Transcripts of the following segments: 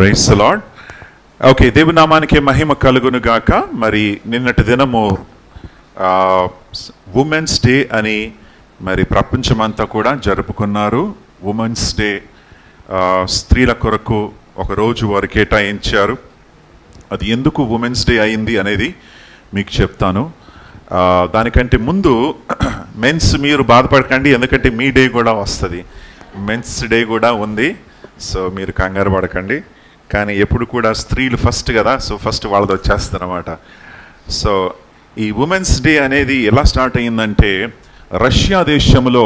Praise the lord. Okay, దేవుని నామానికి మహిమ కలుగును గాక. మరి నిన్నటి దినము ఉమెన్స్ డే అని మరి ప్రపంచమంతా కూడా జరుపుకున్నారు. ఉమెన్స్ డే స్త్రీల కొరకు ఒక రోజు వారు కేటాయించారు. అది ఎందుకు ఉమెన్స్ డే అయింది అనేది మీకు చెప్తాను. దానికంటే ముందు మెన్స్ మీరు బాధపడకండి, ఎందుకంటే మీ డే కూడా వస్తుంది. మెన్స్ డే కూడా ఉంది, సో మీరు కంగారు పడకండి. కానీ ఎప్పుడు కూడా స్త్రీలు ఫస్ట్ కదా, సో ఫస్ట్ వాళ్ళది వచ్చేస్తుంది అన్నమాట. సో ఈ ఉమెన్స్ డే అనేది ఎలా స్టార్ట్ అయ్యిందంటే, రష్యా దేశంలో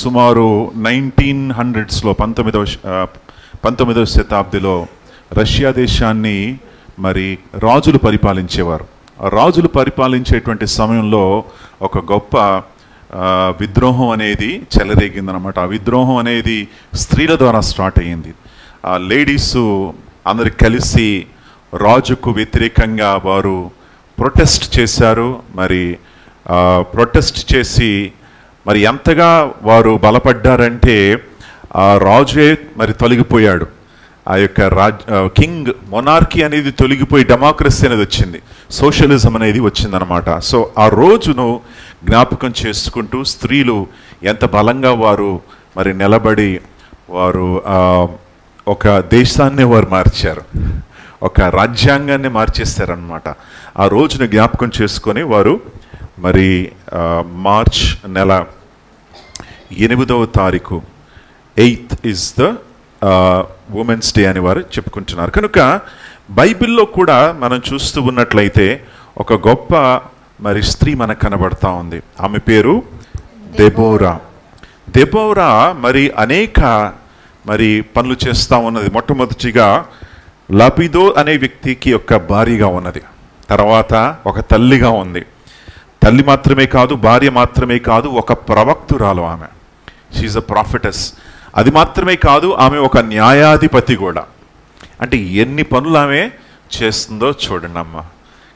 సుమారు 1900s పంతొమ్మిదవ శతాబ్దిలో రష్యా దేశాన్ని మరి రాజులు పరిపాలించేవారు. రాజులు పరిపాలించేటువంటి సమయంలో ఒక గొప్ప విద్రోహం అనేది చెలరేగిందనమాట. ఆ విద్రోహం అనేది స్త్రీల ద్వారా స్టార్ట్ అయ్యింది. ఆ లేడీస్ అందరు కలిసి రాజుకు వ్యతిరేకంగా వారు ప్రొటెస్ట్ చేశారు. మరి ప్రొటెస్ట్ చేసి మరి ఎంతగా వారు బలపడ్డారంటే ఆ రాజే మరి తొలగిపోయాడు. ఆ యొక్క కింగ్ మొనార్కీ అనేది తొలగిపోయి డెమోక్రసీ అనేది వచ్చింది, సోషలిజం అనేది వచ్చిందనమాట. సో ఆ రోజును జ్ఞాపకం చేసుకుంటూ స్త్రీలు ఎంత బలంగా వారు మరి నిలబడి వారు ఒక దేశాన్ని వారు మార్చారు, ఒక రాజ్యాంగాన్ని మార్చేస్తారనమాట. ఆ రోజును జ్ఞాపకం చేసుకొని వారు మరి మార్చ్ నెల 8వ తారీఖు 8th is the women's day అని వారు చెప్పుకుంటున్నారు. కనుక బైబిల్లో కూడా మనం చూస్తూ ఉన్నట్లయితే ఒక గొప్ప మరి స్త్రీ మనకు కనబడతా ఉంది. ఆమె పేరు దెబోరా. దెబోరా మరి అనేక మరి పనులు చేస్తూ ఉన్నది. మొట్టమొదటిగా లపిదో అనే వ్యక్తికి యొక్క భార్యగా ఉన్నది. తర్వాత ఒక తల్లిగా ఉంది. తల్లి మాత్రమే కాదు, భార్య మాత్రమే కాదు, ఒక ప్రవక్తురాలు ఆమె. She's a prophetess. అది మాత్రమే కాదు, ఆమె ఒక న్యాయాధిపతి కూడా. అంటే ఎన్ని పనులు ఆమె చేస్తుందో చూడండి అమ్మ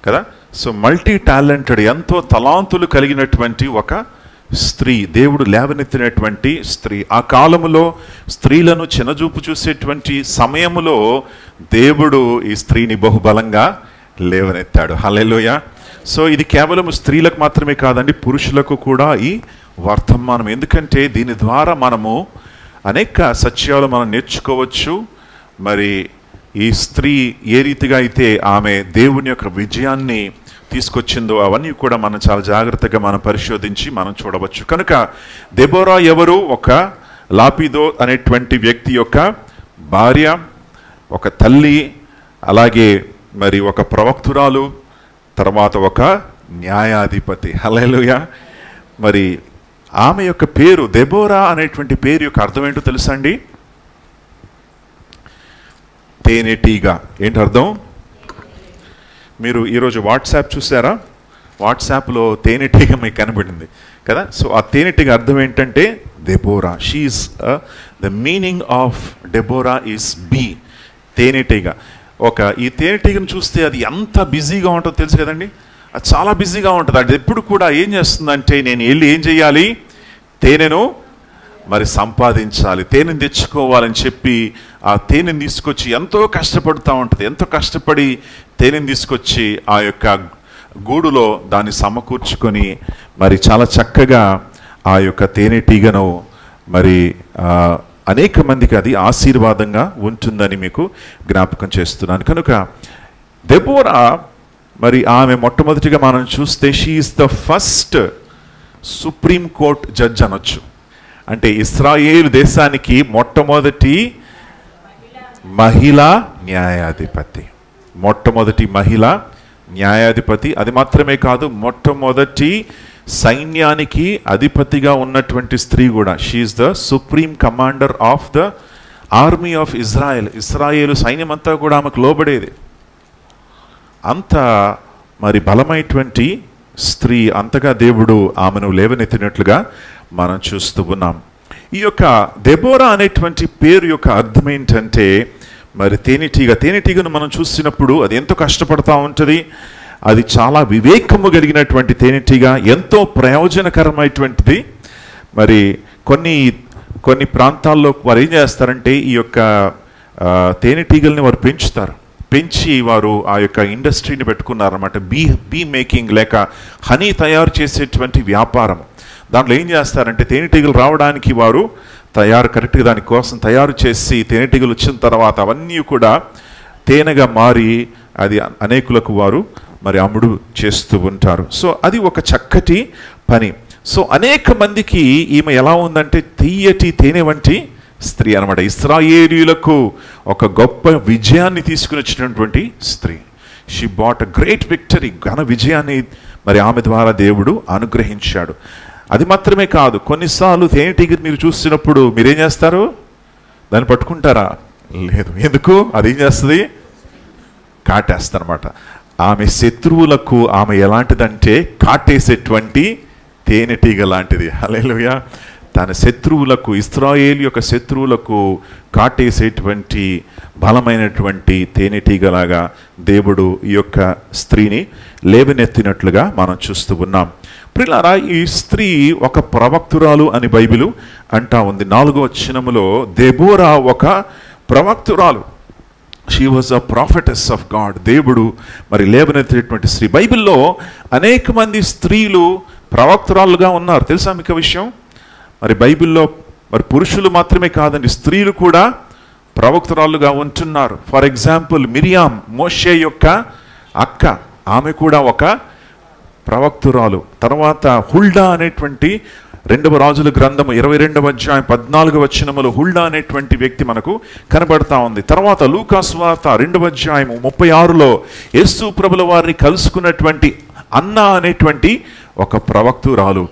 కదా. సో మల్టీ టాలెంటెడ్, ఎంతో తలాంతులు కలిగినటువంటి ఒక స్త్రీ, దేవుడు లేవనెత్తినటువంటి స్త్రీ. ఆ కాలములో స్త్రీలను చిన్నచూపు చూసేటువంటి సమయములో దేవుడు ఈ స్త్రీని బహుబలంగా లేవనెత్తాడు. హల్లెలూయా. సో ఇది కేవలం స్త్రీలకు మాత్రమే కాదండి, పురుషులకు కూడా ఈ వర్తమానం. ఎందుకంటే దీని ద్వారా మనము అనేక సత్యాలు మనం నేర్చుకోవచ్చు. మరి ఈ స్త్రీ ఏ రీతిగా అయితే ఆమె దేవుని యొక్క విజయాన్ని తీసుకొచ్చిందో అవన్నీ కూడా మనం చాలా జాగ్రత్తగా మనం పరిశోధించి మనం చూడవచ్చు. కనుక దెబోరా ఎవరు? ఒక లాపిదో అనేటువంటి వ్యక్తి యొక్క భార్య, ఒక తల్లి, అలాగే మరి ఒక ప్రవక్తురాలు, తర్వాత ఒక న్యాయాధిపతి. హల్లెలూయా. మరి ఆమె యొక్క పేరు దెబోరా అనేటువంటి పేరు యొక్క అర్థం ఏంటో తెలుసా అండి? తేనెటీగ. ఏంటి అర్థం? మీరు ఈరోజు వాట్సాప్ చూసారా? వాట్సాప్లో తేనెటీగ మీకు కనబడింది కదా. సో ఆ తేనెటీగ అర్థం ఏంటంటే Deborah. She's the meaning of Deborah is bee, తేనెటీగ. ఈ తేనెటీగను చూస్తే అది ఎంత బిజీగా ఉంటుందో తెలుసు కదండి. అది చాలా బిజీగా ఉంటుంది. అది ఎప్పుడు కూడా ఏం చేస్తుందంటే, నేను వెళ్ళి ఏం చేయాలి, తేనెను మరి సంపాదించాలి, తేనెను తెచ్చుకోవాలని చెప్పి ఆ తేనెను తీసుకొచ్చి ఎంతో కష్టపడుతూ ఉంటుంది. ఎంతో కష్టపడి తేనెను తీసుకొచ్చి ఆ యొక్క గూడులో దాన్ని సమకూర్చుకొని మరి చాలా చక్కగా ఆ యొక్క తేనెటీగను మరి అనేక మందికి అది ఆశీర్వాదంగా ఉంటుందని మీకు జ్ఞాపకం చేస్తున్నాను. కనుక దెబోరా మరి ఆమె మొట్టమొదటిగా మనం చూస్తే she is the first supreme court judge అనొచ్చు. అంటే ఇశ్రాయేలు దేశానికి మొట్టమొదటి మహిళా న్యాయాధిపతి, మొట్టమొదటి మహిళా న్యాయాధిపతి. అది మాత్రమే కాదు, మొట్టమొదటి సైన్యానికి అధిపతిగా ఉన్నటువంటి స్త్రీ కూడా. She is the supreme commander of the army of Israel. ఇశ్రాయేలు సైన్యం అంతా కూడా ఆమెకు లోబడేది. అంత మరి బలమైనటువంటి స్త్రీ, అంతగా దేవుడు ఆమెను లేవనెత్తినట్లుగా మనం చూస్తూ ఉన్నాం. ఈ యొక్క దెబోరా అనేటువంటి పేరు యొక్క అర్థం ఏంటంటే మరి తేనెటీగ. తేనెటీగను మనం చూసినప్పుడు అది ఎంతో కష్టపడుతూ ఉంటుంది. అది చాలా వివేకము కలిగినటువంటి తేనెటీగ, ఎంతో ప్రయోజనకరమైనటువంటిది. మరి కొన్ని ప్రాంతాల్లో వారు ఏం చేస్తారంటే ఈ యొక్క తేనెటీగల్ని వారు పెంచుతారు. పెంచి వారు ఆ యొక్క ఇండస్ట్రీని పెట్టుకున్నారన్నమాట. బీ మేకింగ్ లేక హనీ తయారు చేసేటువంటి వ్యాపారం. దాంట్లో ఏం చేస్తారంటే తేనెటీగలు రావడానికి వారు కరెక్ట్గా దానికోసం తయారు చేసి తేనెటీగలు వచ్చిన తర్వాత అవన్నీ కూడా తేనెగా మారి అది అనేకులకు వారు మరి అమ్ముడు చేస్తూ ఉంటారు. సో అది ఒక చక్కటి పని. సో అనేక మందికి ఈమె ఎలా ఉందంటే తీయటి తేనె వంటి స్త్రీ అనమాట. ఇశ్రాయేలీయులకు ఒక గొప్ప విజయాన్ని తీసుకుని వచ్చినటువంటి స్త్రీ. She bought a great victory, ఘన విజయాన్ని మరి ఆమె ద్వారా దేవుడు అనుగ్రహించాడు. అది మాత్రమే కాదు, కొన్నిసార్లు తేనెటీగ మీరు చూసినప్పుడు మీరేం చేస్తారు? దాన్ని పట్టుకుంటారా? లేదు. ఎందుకు? అదేం చేస్తుంది? కాటేస్తారన్నమాట. ఆమె శత్రువులకు ఆమె ఎలాంటిదంటే కాటేసేటువంటి తేనెటీగ లాంటిది. హల్లెలూయా. తన శత్రువులకు, ఇశ్రాయేలు యొక్క శత్రువులకు కాటేసేటువంటి బలమైనటువంటి తేనెటీగలాగా దేవుడు ఈ యొక్క స్త్రీని లేవనెత్తినట్లుగా మనం చూస్తూ ఉన్నాం. ప్రియులారా, ఈ స్త్రీ ఒక ప్రవక్తురాలు అని బైబిలు అంటా ఉంది. 4వ వచనములో దెబోరా ఒక ప్రవక్తురాలు. She was a prophetess of God. దేవుడు మరి లేవనెత్తినటువంటి స్త్రీ. బైబిల్లో అనేక మంది స్త్రీలు ప్రవక్తురాలుగా ఉన్నారు. తెలుసా మీకు విషయం? మరి బైబిల్లో మరి పురుషులు మాత్రమే కాదండి, స్త్రీలు కూడా ప్రవక్తురాలుగా ఉంటున్నారు. ఫర్ ఎగ్జాంపుల్ మిరియాం, మోషే యొక్క అక్క, ఆమె కూడా ఒక ప్రవక్తురాలు. తర్వాత హుల్డా అనేటువంటి 2వ రాజుల గ్రంథము 22వ అధ్యాయం 14వ వచనములో హుల్డా అనేటువంటి వ్యక్తి మనకు కనబడతా ఉంది. తర్వాత లూకా సువార్త 2వ అధ్యాయం 36లో యేసు ప్రభుల వారిని కలుసుకున్నటువంటి అన్న అనేటువంటి ఒక ప్రవక్తురాలు.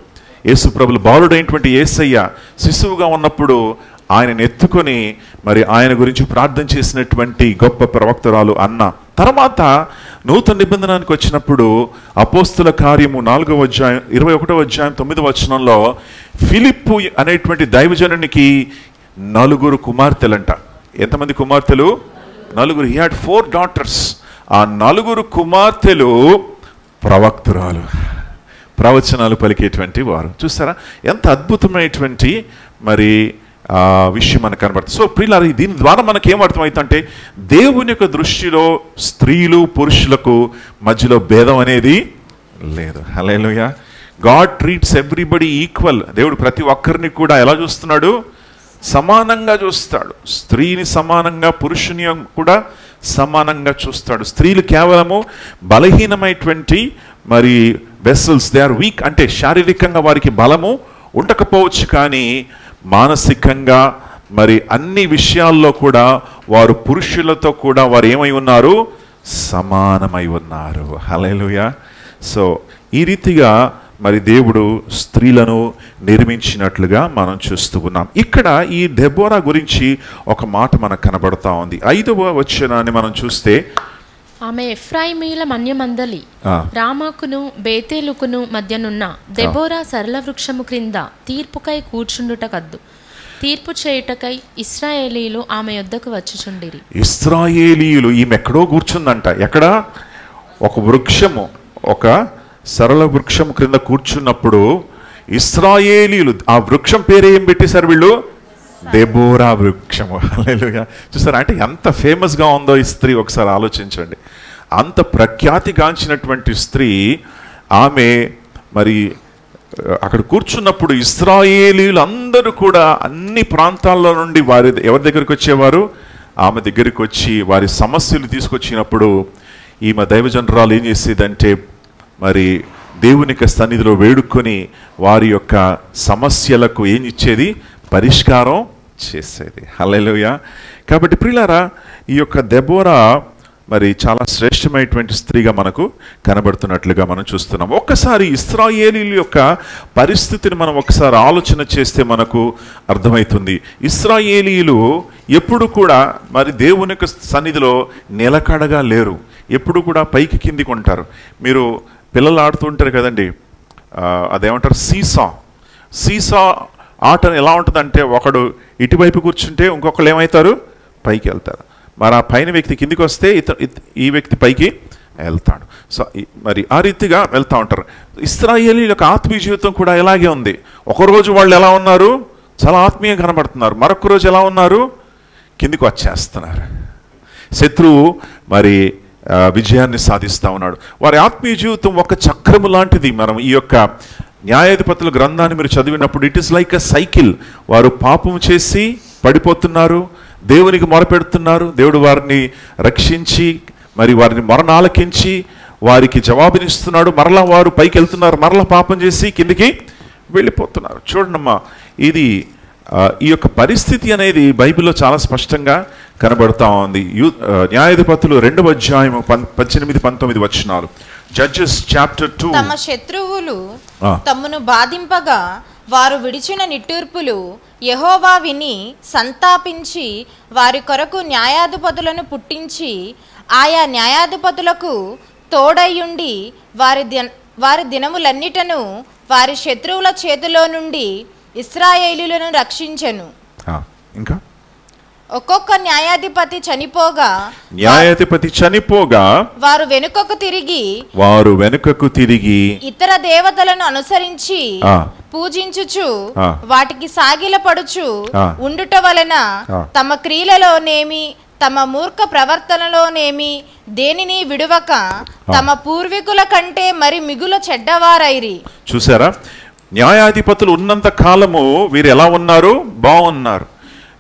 యేసు ప్రభులు బాలుడైనటువంటి యేసయ్య శిశువుగా ఉన్నప్పుడు ఆయనను ఎత్తుకొని మరి ఆయన గురించి ప్రార్థన చేసినటువంటి గొప్ప ప్రవక్తురాలు అన్న. తర్వాత నూతన నిబంధనానికి వచ్చినప్పుడు అపోస్తుల కార్యము 4వ అధ్యాయం 21వ అధ్యాయం 9వ వచనంలో ఫిలిప్పు అనేటువంటి దైవజనునికి 4 కుమార్తెలంట. ఎంతమంది కుమార్తెలు? 4. He had 4 daughters. ఆ 4 కుమార్తెలు ప్రవక్తురాలు, ప్రవచనాలు పలికేటువంటి వారు. చూస్తారా ఎంత అద్భుతమైనటువంటి మరి విషయం మనకు కనబడుతుంది. సో ప్రియులారా, దీని ద్వారా మనకి ఏమర్థమవుతుందంటే దేవుని యొక్క దృష్టిలో స్త్రీలు పురుషులకు మధ్యలో భేదం అనేది లేదు. Hallelujah. God treats everybody equal. దేవుడు ప్రతి ఒక్కరిని కూడా ఎలా చూస్తున్నాడు? సమానంగా చూస్తాడు. స్త్రీని సమానంగా, పురుషుని కూడా సమానంగా చూస్తాడు. స్త్రీలు కేవలము బలహీనమైనటువంటి మరి వెసల్స్, దే ఆర్ వీక్. అంటే శారీరకంగా వారికి బలము ఉండకపోవచ్చు, కానీ మానసికంగా మరి అన్ని విషయాల్లో కూడా వారు పురుషులతో కూడా వారు ఏమై ఉన్నారు? సమానమై ఉన్నారు. హల్లెలూయా. సో ఈ రీతిగా మరి దేవుడు స్త్రీలను నిర్మించినట్లుగా మనం చూస్తూ ఉన్నాం. ఇక్కడ ఈ దెబోరా గురించి ఒక మాట మనకు కనబడతా ఉంది. 5వ వచనాన్ని మనం చూస్తే, ఆమె ఎఫ్రాయిమీల మన్యమందలి రామాకును బేతేలుకును మధ్యనున్న దెబోరా సరళ వృక్షము క్రింద తీర్పుకై కూర్చుండుట కద్దు. తీర్పు చేయుటకై ఇశ్రాయేలీయులు ఆమె యొద్దకు వచ్చుచుండిరి. ఇశ్రాయేలీయులు ఈమె ఎక్కడో కూర్చుందంట. ఎక్కడ? ఒక వృక్షము, ఒక సరళ వృక్షము క్రింద కూర్చున్నప్పుడు ఇశ్రాయేలీయులు, ఆ వృక్షం పేరు ఏం పెట్టేశారు వీళ్ళు? దెబోరా వృక్షము. హల్లెలూయా. చూసారా అంటే ఎంత ఫేమస్గా ఉందో ఈ స్త్రీ, ఒకసారి ఆలోచించండి. అంత ప్రఖ్యాతిగాంచినటువంటి స్త్రీ ఆమె మరి అక్కడ కూర్చున్నప్పుడు ఇశ్రాయేలీయులు అందరూ కూడా అన్ని ప్రాంతాల్లో నుండి ఎవరి దగ్గరికి వచ్చేవారు? ఆమె దగ్గరికి వచ్చి వారి సమస్యలు తీసుకొచ్చినప్పుడు ఈమె దైవజనరాలు ఏం చేసేదంటే మరి దేవునికి సన్నిధిలో వేడుకొని వారి యొక్క సమస్యలకు ఏం ఇచ్చేది? పరిష్కారం చేసేది. హల్లెలూయా. కాబట్టి ప్రియులారా, ఈ యొక్క దెబోరా మరి చాలా శ్రేష్టమైనటువంటి స్త్రీగా మనకు కనబడుతున్నట్లుగా మనం చూస్తున్నాం. ఒక్కసారి ఇశ్రాయేలీయుల యొక్క పరిస్థితిని మనం ఒకసారి ఆలోచన చేస్తే మనకు అర్థమవుతుంది. ఇశ్రాయేలీయులు ఎప్పుడు కూడా మరి దేవుని యొక్క సన్నిధిలో నిలకడగా లేరు. ఎప్పుడు కూడా పైకి కిందికి ఉంటారు. మీరు పిల్లలు ఆడుతుంటారు కదండి, అదేమంటారు? సీసా ఆట ఎలా ఉంటుందంటే ఒకడు ఇటువైపు కూర్చుంటే ఇంకొకళ్ళు ఏమవుతారు? పైకి వెళ్తారు. మరి ఆ పైన వ్యక్తి కిందికి వస్తే ఈ వ్యక్తి పైకి వెళ్తాడు. సో మరి ఆ రీతిగా వెళ్తూ ఉంటారు. ఇశ్రాయేలీయుల యొక్క ఆత్మీయ జీవితం కూడా ఇలాగే ఉంది. ఒకరోజు వాళ్ళు ఎలా ఉన్నారు? చాలా ఆత్మీయంగా కనబడుతున్నారు. మరొక రోజు ఎలా ఉన్నారు? కిందికి వచ్చేస్తున్నారు. శత్రువు మరి విజయాన్ని సాధిస్తూ ఉన్నాడు. వారి ఆత్మీయ జీవితం ఒక చక్రము లాంటిది. మనం ఈ యొక్క న్యాయాధిపతుల గ్రంథాన్ని మీరు చదివినప్పుడు it is like a cycle. వారు పాపం చేసి పడిపోతున్నారు, దేవునికి మొరపెడుతున్నారు, దేవుడు వారిని రక్షించి మరి వారిని మరణాలకించి వారికి జవాబునిస్తున్నాడు. మరలా వారు పైకి వెళ్తున్నారు, మరలా పాపం చేసి కిందికి వెళ్ళిపోతున్నారు. చూడండమ్మా, ఇది ఈ యొక్క పరిస్థితి అనేది బైబిల్లో చాలా స్పష్టంగా కనబడుతూ ఉంది. న్యాయాధిపతులు 2వ అధ్యాయం 18-19 వచనాలు. Judges chapter 2. తమ శత్రువులు తమను బాధింపగా వారు విడిచిన నిట్టూర్పులు యెహోవా విని సంతాపించి వారి కొరకు న్యాయాధిపతులను పుట్టించి ఆయా న్యాయాధిపతులకు తోడయ్యుండి వారి దినములన్నిటను వారి శత్రువుల చేతిలో నుండి ఇశ్రాయేలీయులను రక్షించెను. ఇంకా ఒక్కొక్క న్యాయాధిపతి చనిపోగా వారు వెనుకకు తిరిగి ఇతర దేవతలను అనుసరించి పూజించుచు వాటికి సాగిలపడుచు ఉండుట వలన తమ క్రియలలోనేమి తమ మూర్ఖ ప్రవర్తనలోనేమి దేనిని విడువక తమ పూర్వీకుల కంటే మరి మిగుల చెడ్డవారైరి. చూసారా, న్యాయాధిపతులు ఉన్నంత కాలము వీరు ఎలా ఉన్నారు? బాగున్నారు.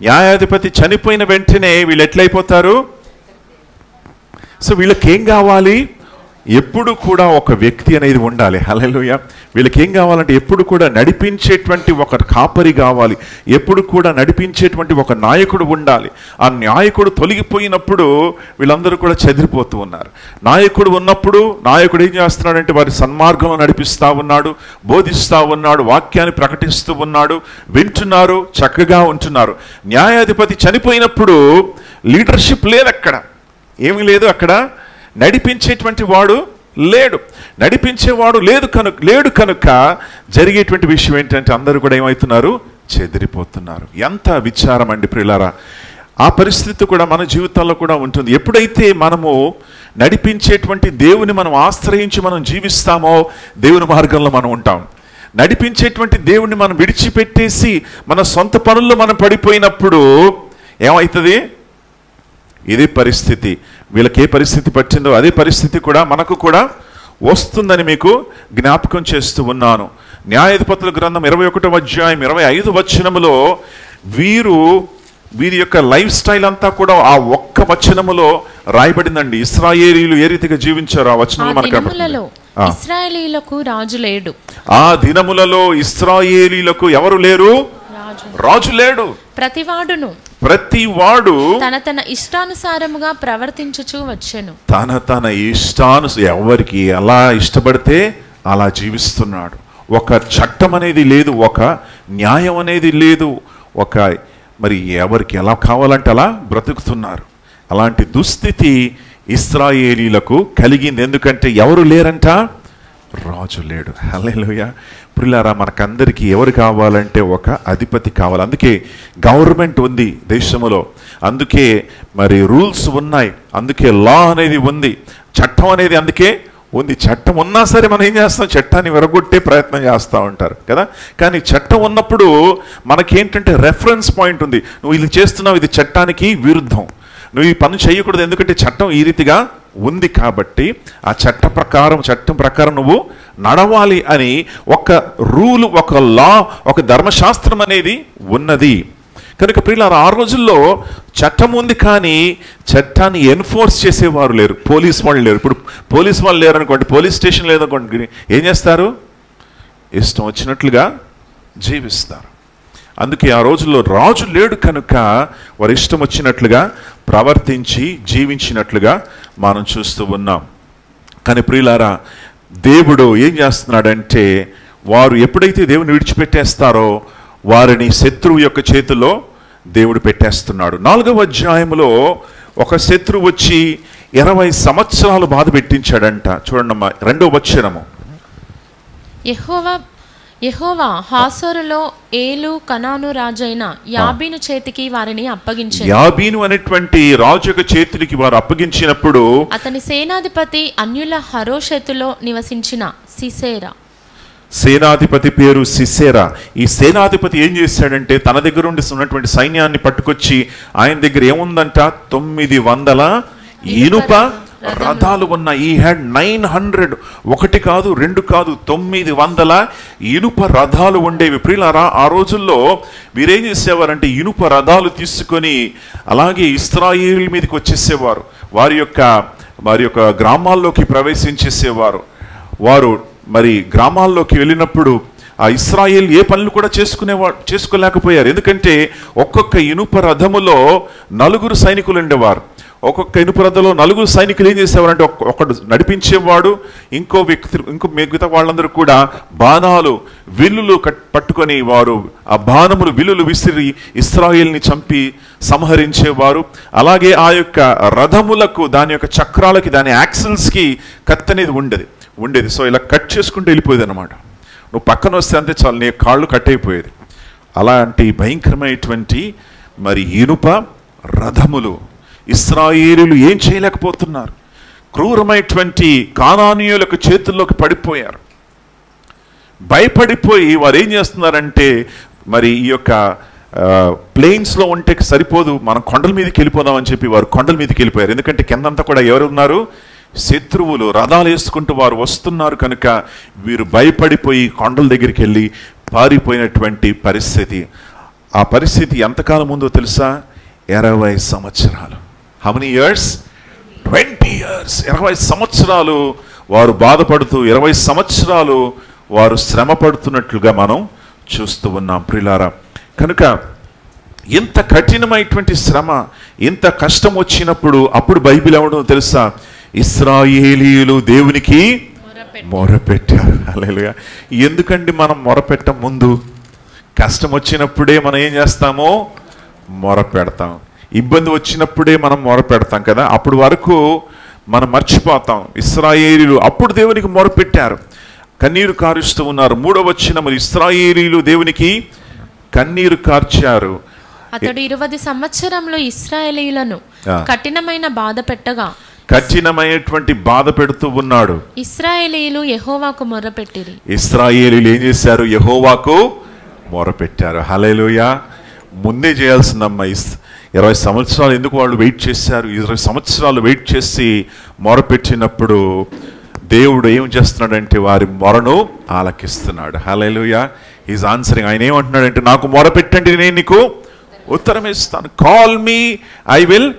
న్యాయాధిపతి చనిపోయిన వెంటనే వీళ్ళు ఎట్లయిపోతారు? సో వీళ్ళకి ఏం కావాలి? ఎప్పుడు కూడా ఒక వ్యక్తి అనేది ఉండాలి. హల్లెలూయా. వీళ్ళకి ఏం కావాలంటే ఎప్పుడు కూడా నడిపించేటువంటి ఒక కాపరి కావాలి, ఎప్పుడు కూడా నడిపించేటువంటి ఒక నాయకుడు ఉండాలి. ఆ నాయకుడు తొలగిపోయినప్పుడు వీళ్ళందరూ కూడా చెదిరిపోతూ ఉన్నారు. నాయకుడు ఉన్నప్పుడు నాయకుడు ఏం చేస్తున్నాడంటే వారి సన్మార్గంలో నడిపిస్తూ ఉన్నాడు, బోధిస్తూ ఉన్నాడు, వాక్యాన్ని ప్రకటిస్తూ ఉన్నాడు, వింటున్నారు, చక్కగా ఉంటున్నారు. న్యాయాధిపతి చనిపోయినప్పుడు లీడర్షిప్ లేదు, అక్కడ ఏమీ లేదు, అక్కడ నడిపించేటువంటి వాడు లేడు. నడిపించేవాడు లేడు కనుక జరిగేటువంటి విషయం ఏంటంటే అందరూ కూడా ఏమవుతున్నారు? చెదిరిపోతున్నారు. ఎంత విచారం అండి ప్రియులారా. ఆ పరిస్థితి కూడా మన జీవితాల్లో కూడా ఉంటుంది. ఎప్పుడైతే మనము నడిపించేటువంటి దేవుని మనం ఆశ్రయించి మనం జీవిస్తామో దేవుని మార్గంలో మనం ఉంటాం. నడిపించేటువంటి దేవుని మనం విడిచిపెట్టేసి మన సొంత పనుల్లో మనం పడిపోయినప్పుడు ఏమవుతుంది? ఇదే పరిస్థితి. వీళ్ళకి ఏ పరిస్థితి పట్టిందో అదే పరిస్థితి కూడా మనకు కూడా వస్తుందని మీకు జ్ఞాపకం చేస్తూ ఉన్నాను. న్యాయాధిపతుల గ్రంథం 21వ అధ్యాయం 25వ వచనములో వీరి యొక్క లైఫ్ స్టైల్ అంతా కూడా ఆ ఒక్క వచనములో రాయబడిందండి. ఇశ్రాయేలీయులు ఏ రీతిగా జీవించారు ఆ వచనంలో మనకు ఇశ్రాయేలీయులకు రాజు లేడు. ఆ దినములలో ఇశ్రాయేలీయులకు ఎవరు లేరు? రాజు లేడు. ప్రతివాడు తన ఇష్టానుసారముగా ప్రవర్తించుచు వచ్చెను. తన ఎవరికి ఎలా ఇష్టపడితే అలా జీవిస్తున్నాడు. ఒక చట్టం అనేది లేదు, ఒక న్యాయం అనేది లేదు, ఒక మరి ఎవరికి ఎలా కావాలంటే అలా బ్రతుకుతున్నారు. అలాంటి దుస్థితి ఇశ్రాయేలీయులకు కలిగింది. ఎందుకంటే ఎవరు లేరంట? రాజు లేడు. హల్లెలూయా. ప్రియులారా, మనకందరికీ ఎవరు కావాలంటే ఒక అధిపతి కావాలి. అందుకే గవర్నమెంట్ ఉంది దేశంలో, అందుకే మరి రూల్స్ ఉన్నాయి, అందుకే లా అనేది ఉంది, చట్టం అనేది అందుకే ఉంది. చట్టం ఉన్నా సరే మనం ఏం చేస్తాం? చట్టాన్ని విరగొట్టే ప్రయత్నం చేస్తూ ఉంటారు కదా. కానీ చట్టం ఉన్నప్పుడు మనకేంటంటే రెఫరెన్స్ పాయింట్ ఉంది. నువ్వు ఇది చేస్తున్నావు, ఇది చట్టానికి విరుద్ధం, నువ్వు ఈ పని చేయకూడదు, ఎందుకంటే చట్టం ఈ రీతిగా ఉంది కాబట్టి ఆ చట్టం ప్రకారం నువ్వు నడవాలి అని ఒక రూల్, ఒక లా, ఒక ధర్మశాస్త్రం అనేది ఉన్నది. కనుక ప్రియులారా, ఆ రోజుల్లో చట్టం ఉంది కానీ చట్టాన్ని ఎన్ఫోర్స్ చేసేవారు లేరు, పోలీస్ వాళ్ళు లేరు. ఇప్పుడు పోలీస్ వాళ్ళు లేరు అనుకోండి, పోలీస్ స్టేషన్ లేదనుకోండి, ఏం చేస్తారు? ఇష్టం వచ్చినట్లుగా జీవిస్తారు. అందుకే ఆ రోజుల్లో రాజు లేడు కనుక వారి ఇష్టం వచ్చినట్లుగా ప్రవర్తించి జీవించినట్లుగా మనం చూస్తూ ఉన్నాం. కానీ ప్రియులారా, దేవుడు ఏం చేస్తున్నాడంటే వారు ఎప్పుడైతే దేవుని విడిచిపెట్టేస్తారో వారిని శత్రువు యొక్క చేతిలో దేవుడు పెట్టేస్తున్నాడు. 4వ అధ్యాయంలో ఒక శత్రువు వచ్చి 20 సంవత్సరాలు బాధ పెట్టించాడంట. చూడండమ్మా, 2వ వచనము. యెహోవా హాసోరులో ఏలు కనాను రాజైన యాబీను చేతికి వారిని అప్పగించారు. యాబీను అనేటువంటి రాజు యొక్క చేతికి వారు అప్పగించినప్పుడు అతని సేనాధిపతి అన్యుల హరోషెతులో నివసించిన సేనాధిపతి పేరు సిసేరా. ఈ సేనాధిపతి ఏం చేశాడంటే తన దగ్గర ఉన్నటువంటి సైన్యాన్ని పట్టుకొచ్చి ఆయన దగ్గర ఏముందంట 900 ఇనుప రథాలు ఉన్న. ఈ హ్యాడ్ 900, ఒకటి కాదు రెండు కాదు 900 ఇనుప రథాలు ఉండేవి. ప్రియులారా, ఆ రోజుల్లో వీరేం చేసేవారంటే ఇనుప రథాలు తీసుకొని అలాగే ఇశ్రాయేలు మీదకి వచ్చేసేవారు. వారి యొక్క గ్రామాల్లోకి ప్రవేశించేసేవారు. వారు మరి గ్రామాల్లోకి వెళ్ళినప్పుడు ఆ ఇశ్రాయేల్ ఏ పనులు కూడా చేసుకోలేకపోయారు. ఎందుకంటే ఒక్కొక్క ఇనుప రథములో 4 సైనికులు ఉండేవారు. ఒక్కొక్క ఇనుప రథంలో 4 సైనికులు ఏం చేసేవారంటే ఒకడు నడిపించేవాడు, ఇంకో మిగతా వాళ్ళందరూ కూడా బాణాలు విల్లులు పట్టుకొని వారు ఆ బాణములు విల్లులు విసిరి ఇశ్రాయేల్ని చంపి సంహరించేవారు. అలాగే ఆ యొక్క రథములకు దాని యొక్క చక్రాలకి దాని యాక్సిల్స్కి కత్తి అనేది ఉండేది. సో ఇలా కట్ చేసుకుంటూ వెళ్ళిపోయేది అనమాట. నువ్వు పక్కన వస్తే అంతే చాలు, నీ కాళ్ళు కట్ అయిపోయేది. అలాంటి భయంకరమైనటువంటి మరి ఇనుప రథములు. ఇశ్రాయేలీయులు ఏం చేయలేకపోతున్నారు. క్రూరమైనటువంటి కానానీయులకు చేతుల్లోకి పడిపోయారు. భయపడిపోయి వారు ఏం చేస్తున్నారంటే మరి ఈ యొక్క ప్లేన్స్లో ఉంటే సరిపోదు, మనం కొండల మీదకి వెళ్ళిపోదామని చెప్పి వారు కొండల మీదకి వెళ్ళిపోయారు. ఎందుకంటే కిందంతా కూడా ఎవరు ఉన్నారు? శత్రువులు రథాలు వేసుకుంటూ వారు వస్తున్నారు కనుక వీరు భయపడిపోయి కొండల దగ్గరికి వెళ్ళి పారిపోయినటువంటి పరిస్థితి. ఆ పరిస్థితి ఎంతకాలం ముందో తెలుసా? 20 సంవత్సరాలు. How many years? 20 years. 20 సంవత్సరాలు వారు బాధపడుతూ 20 సంవత్సరాలు వారు శ్రమ పడుతున్నట్లుగా మనం చూస్తూ ఉన్నాం ప్రియులారా. కనుక ఇంత కఠినమైనటువంటి శ్రమ, ఇంత కష్టం వచ్చినప్పుడు అప్పుడు బైబిల్ ఏమో తెలుసా? ఇశ్రాయేలీయులు దేవునికి మొరపెట్టారు. హల్లెలూయా. ఎందుకండి మనం మొరపెట్ట ముందు? కష్టం వచ్చినప్పుడే మనం ఏం చేస్తామో మొరపెడతాం. ఇబ్బంది వచ్చినప్పుడే మనం మొరపెడతాం కదా. అప్పుడు వరకు మనం మర్చిపోతాం. ఇశ్రాయేలీయులు అప్పుడు దేవునికి మొరపెట్టారు, కన్నీరు కారుస్తూ ఉన్నారు. 3వ వచనం, ఇశ్రాయేలీయులు దేవునికి కన్నీరు కార్చారు. అతడు 20 సంవత్సరంలో ఇశ్రాయేలీయులను కఠినమైన బాధ పెట్టగా, కఠినమైనటువంటి బాధ పెడుతూ ఉన్నాడు. ఇశ్రాయేలీయులు యెహోవాకు మొరపెట్టిరి. ఇశ్రాయేలీయులు ఏం చేశారు? యెహోవాకు మొరపెట్టారు. హల్లెలూయా. ముందే చేయాల్సిందమ్మా. 20 సంవత్సరాలు ఎందుకు వాళ్ళు వెయిట్ చేశారు? 20 సంవత్సరాలు వెయిట్ చేసి మొరపెట్టినప్పుడు దేవుడు ఏం చేస్తున్నాడంటే వారి మొరను ఆలకిస్తున్నాడు. హల్లెలూయా. Is answering. ఆయన ఏమంటున్నాడంటే నాకు మొరపెట్టండి, నేను నీకు ఉత్తరం ఇస్తాను. Call me, I will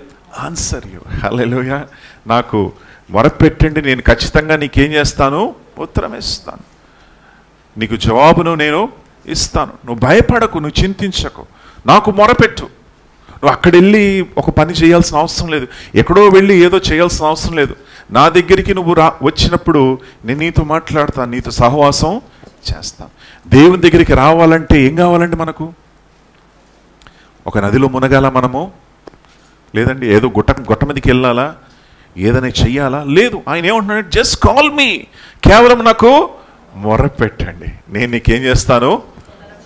answer you. Hallelujah. నాకు మొరపెట్టండి, నేను ఖచ్చితంగా నీకేం చేస్తాను? ఉత్తరం ఇస్తాను, నీకు జవాబును నేను ఇస్తాను. నువ్వు భయపడకు, నువ్వు చింతించకు, నాకు మొరపెట్టు. నువ్వు అక్కడ వెళ్ళి ఒక పని చేయాల్సిన అవసరం లేదు, ఎక్కడో వెళ్ళి ఏదో చేయాల్సిన అవసరం లేదు. నా దగ్గరికి నువ్వు వచ్చినప్పుడు నేను నీతో మాట్లాడతాను, నీతో సహవాసం చేస్తాను. దేవుని దగ్గరికి రావాలంటే ఏం కావాలండి? మనకు ఒక నదిలో మునగాల మనము? లేదండి. ఏదో గుట్ట మీదకి వెళ్ళాలా? ఏదైనా చెయ్యాలా? లేదు. ఆయన ఏమంటున్నాడు? జస్ట్ కాల్ మీ, కేవలం నాకు మొరపెట్టండి, నేను నీకేం చేస్తాను?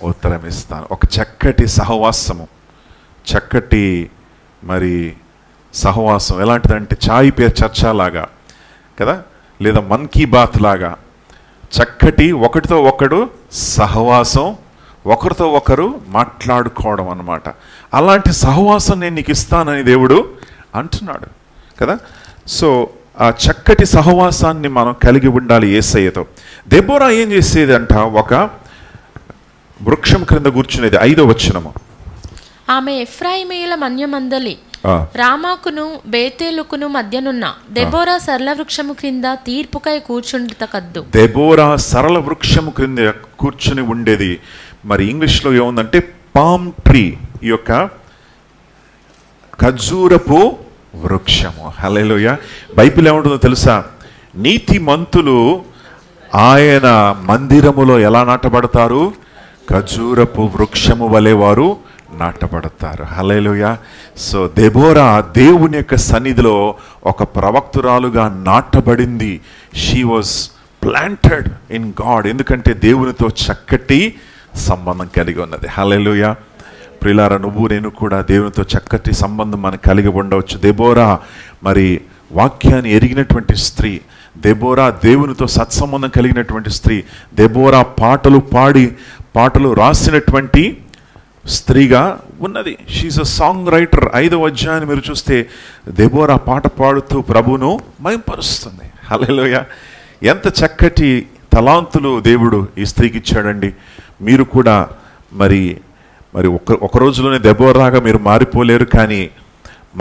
ఉత్తరం ఇస్తాను. ఒక చక్కటి సహవాసము, చక్కటి మరి సహవాసం ఎలాంటిదంటే చాయ్ పే చర్చా లాగా కదా, లేదా మన్ కీ బాత్ లాగా చక్కటి ఒకటితో ఒకడు సహవాసం, ఒకరితో ఒకరు మాట్లాడుకోవడం అన్నమాట. అలాంటి సహవాసం నేను నీకు ఇస్తానని దేవుడు అంటున్నాడు కదా. సో ఆ చక్కటి సహవాసాన్ని మనం కలిగి ఉండాలి యేసయ్యతో. దెబోరా ఏం చేసేది అంట? ఒక వృక్షం క్రింద కూర్చునేది. 5వ వచనము. ఆమె ఎఫ్రాయిమీయుల మన్యమందలి రామాకును బేతేలుకును మధ్యనున్న దెబోరా సరళ వృక్షము క్రింద తీర్పుకై కూర్చుండుట కద్దు. దెబోరా సరళ వృక్షము క్రింద కూర్చుని ఉండేది. మరి ఇంగ్లీష్లో ఏముందంటే పామ్ ట్రీ, ఈ యొక్క ఖర్జూరపు వృక్షము. హల్లెలూయా. బైబిల్ ఏముంటుందో తెలుసా? నీతిమంతులు ఆయన మందిరములో ఎలా నాటబడతారు? ఖర్జూరపు వృక్షము వలె వారు నాటబడతారు. హల్లెలూయా. సో దెబోరా దేవుని యొక్క సన్నిధిలో ఒక ప్రవక్తురాలుగా నాటబడింది. She was planted in God. ఎందుకంటే దేవునితో చక్కటి సంబంధం కలిగి ఉన్నది. హల్లెలూయా. ప్రియులారా, నువ్వు నేను కూడా దేవునితో చక్కటి సంబంధం మనకు కలిగి ఉండవచ్చు. దెబోరా మరి వాక్యాన్ని ఎరిగినటువంటి స్త్రీ, దెబోరా దేవునితో సత్సంబంధం కలిగినటువంటి స్త్రీ. దెబోరా పాటలు రాసినటువంటి స్త్రీగా ఉన్నది. She's a song writer. 5వ అధ్యాయాన్ని మీరు చూస్తే దెబోరా పాట పాడుతూ ప్రభువును మహిమపరుస్తుంది. హల్లెలూయా. ఎంత చక్కటి తలాంతులు దేవుడు ఈ స్త్రీకి ఇచ్చాడండి. మీరు కూడా మరి ఒక రోజులోనే దెబోరాగా మీరు మారిపోలేరు. కానీ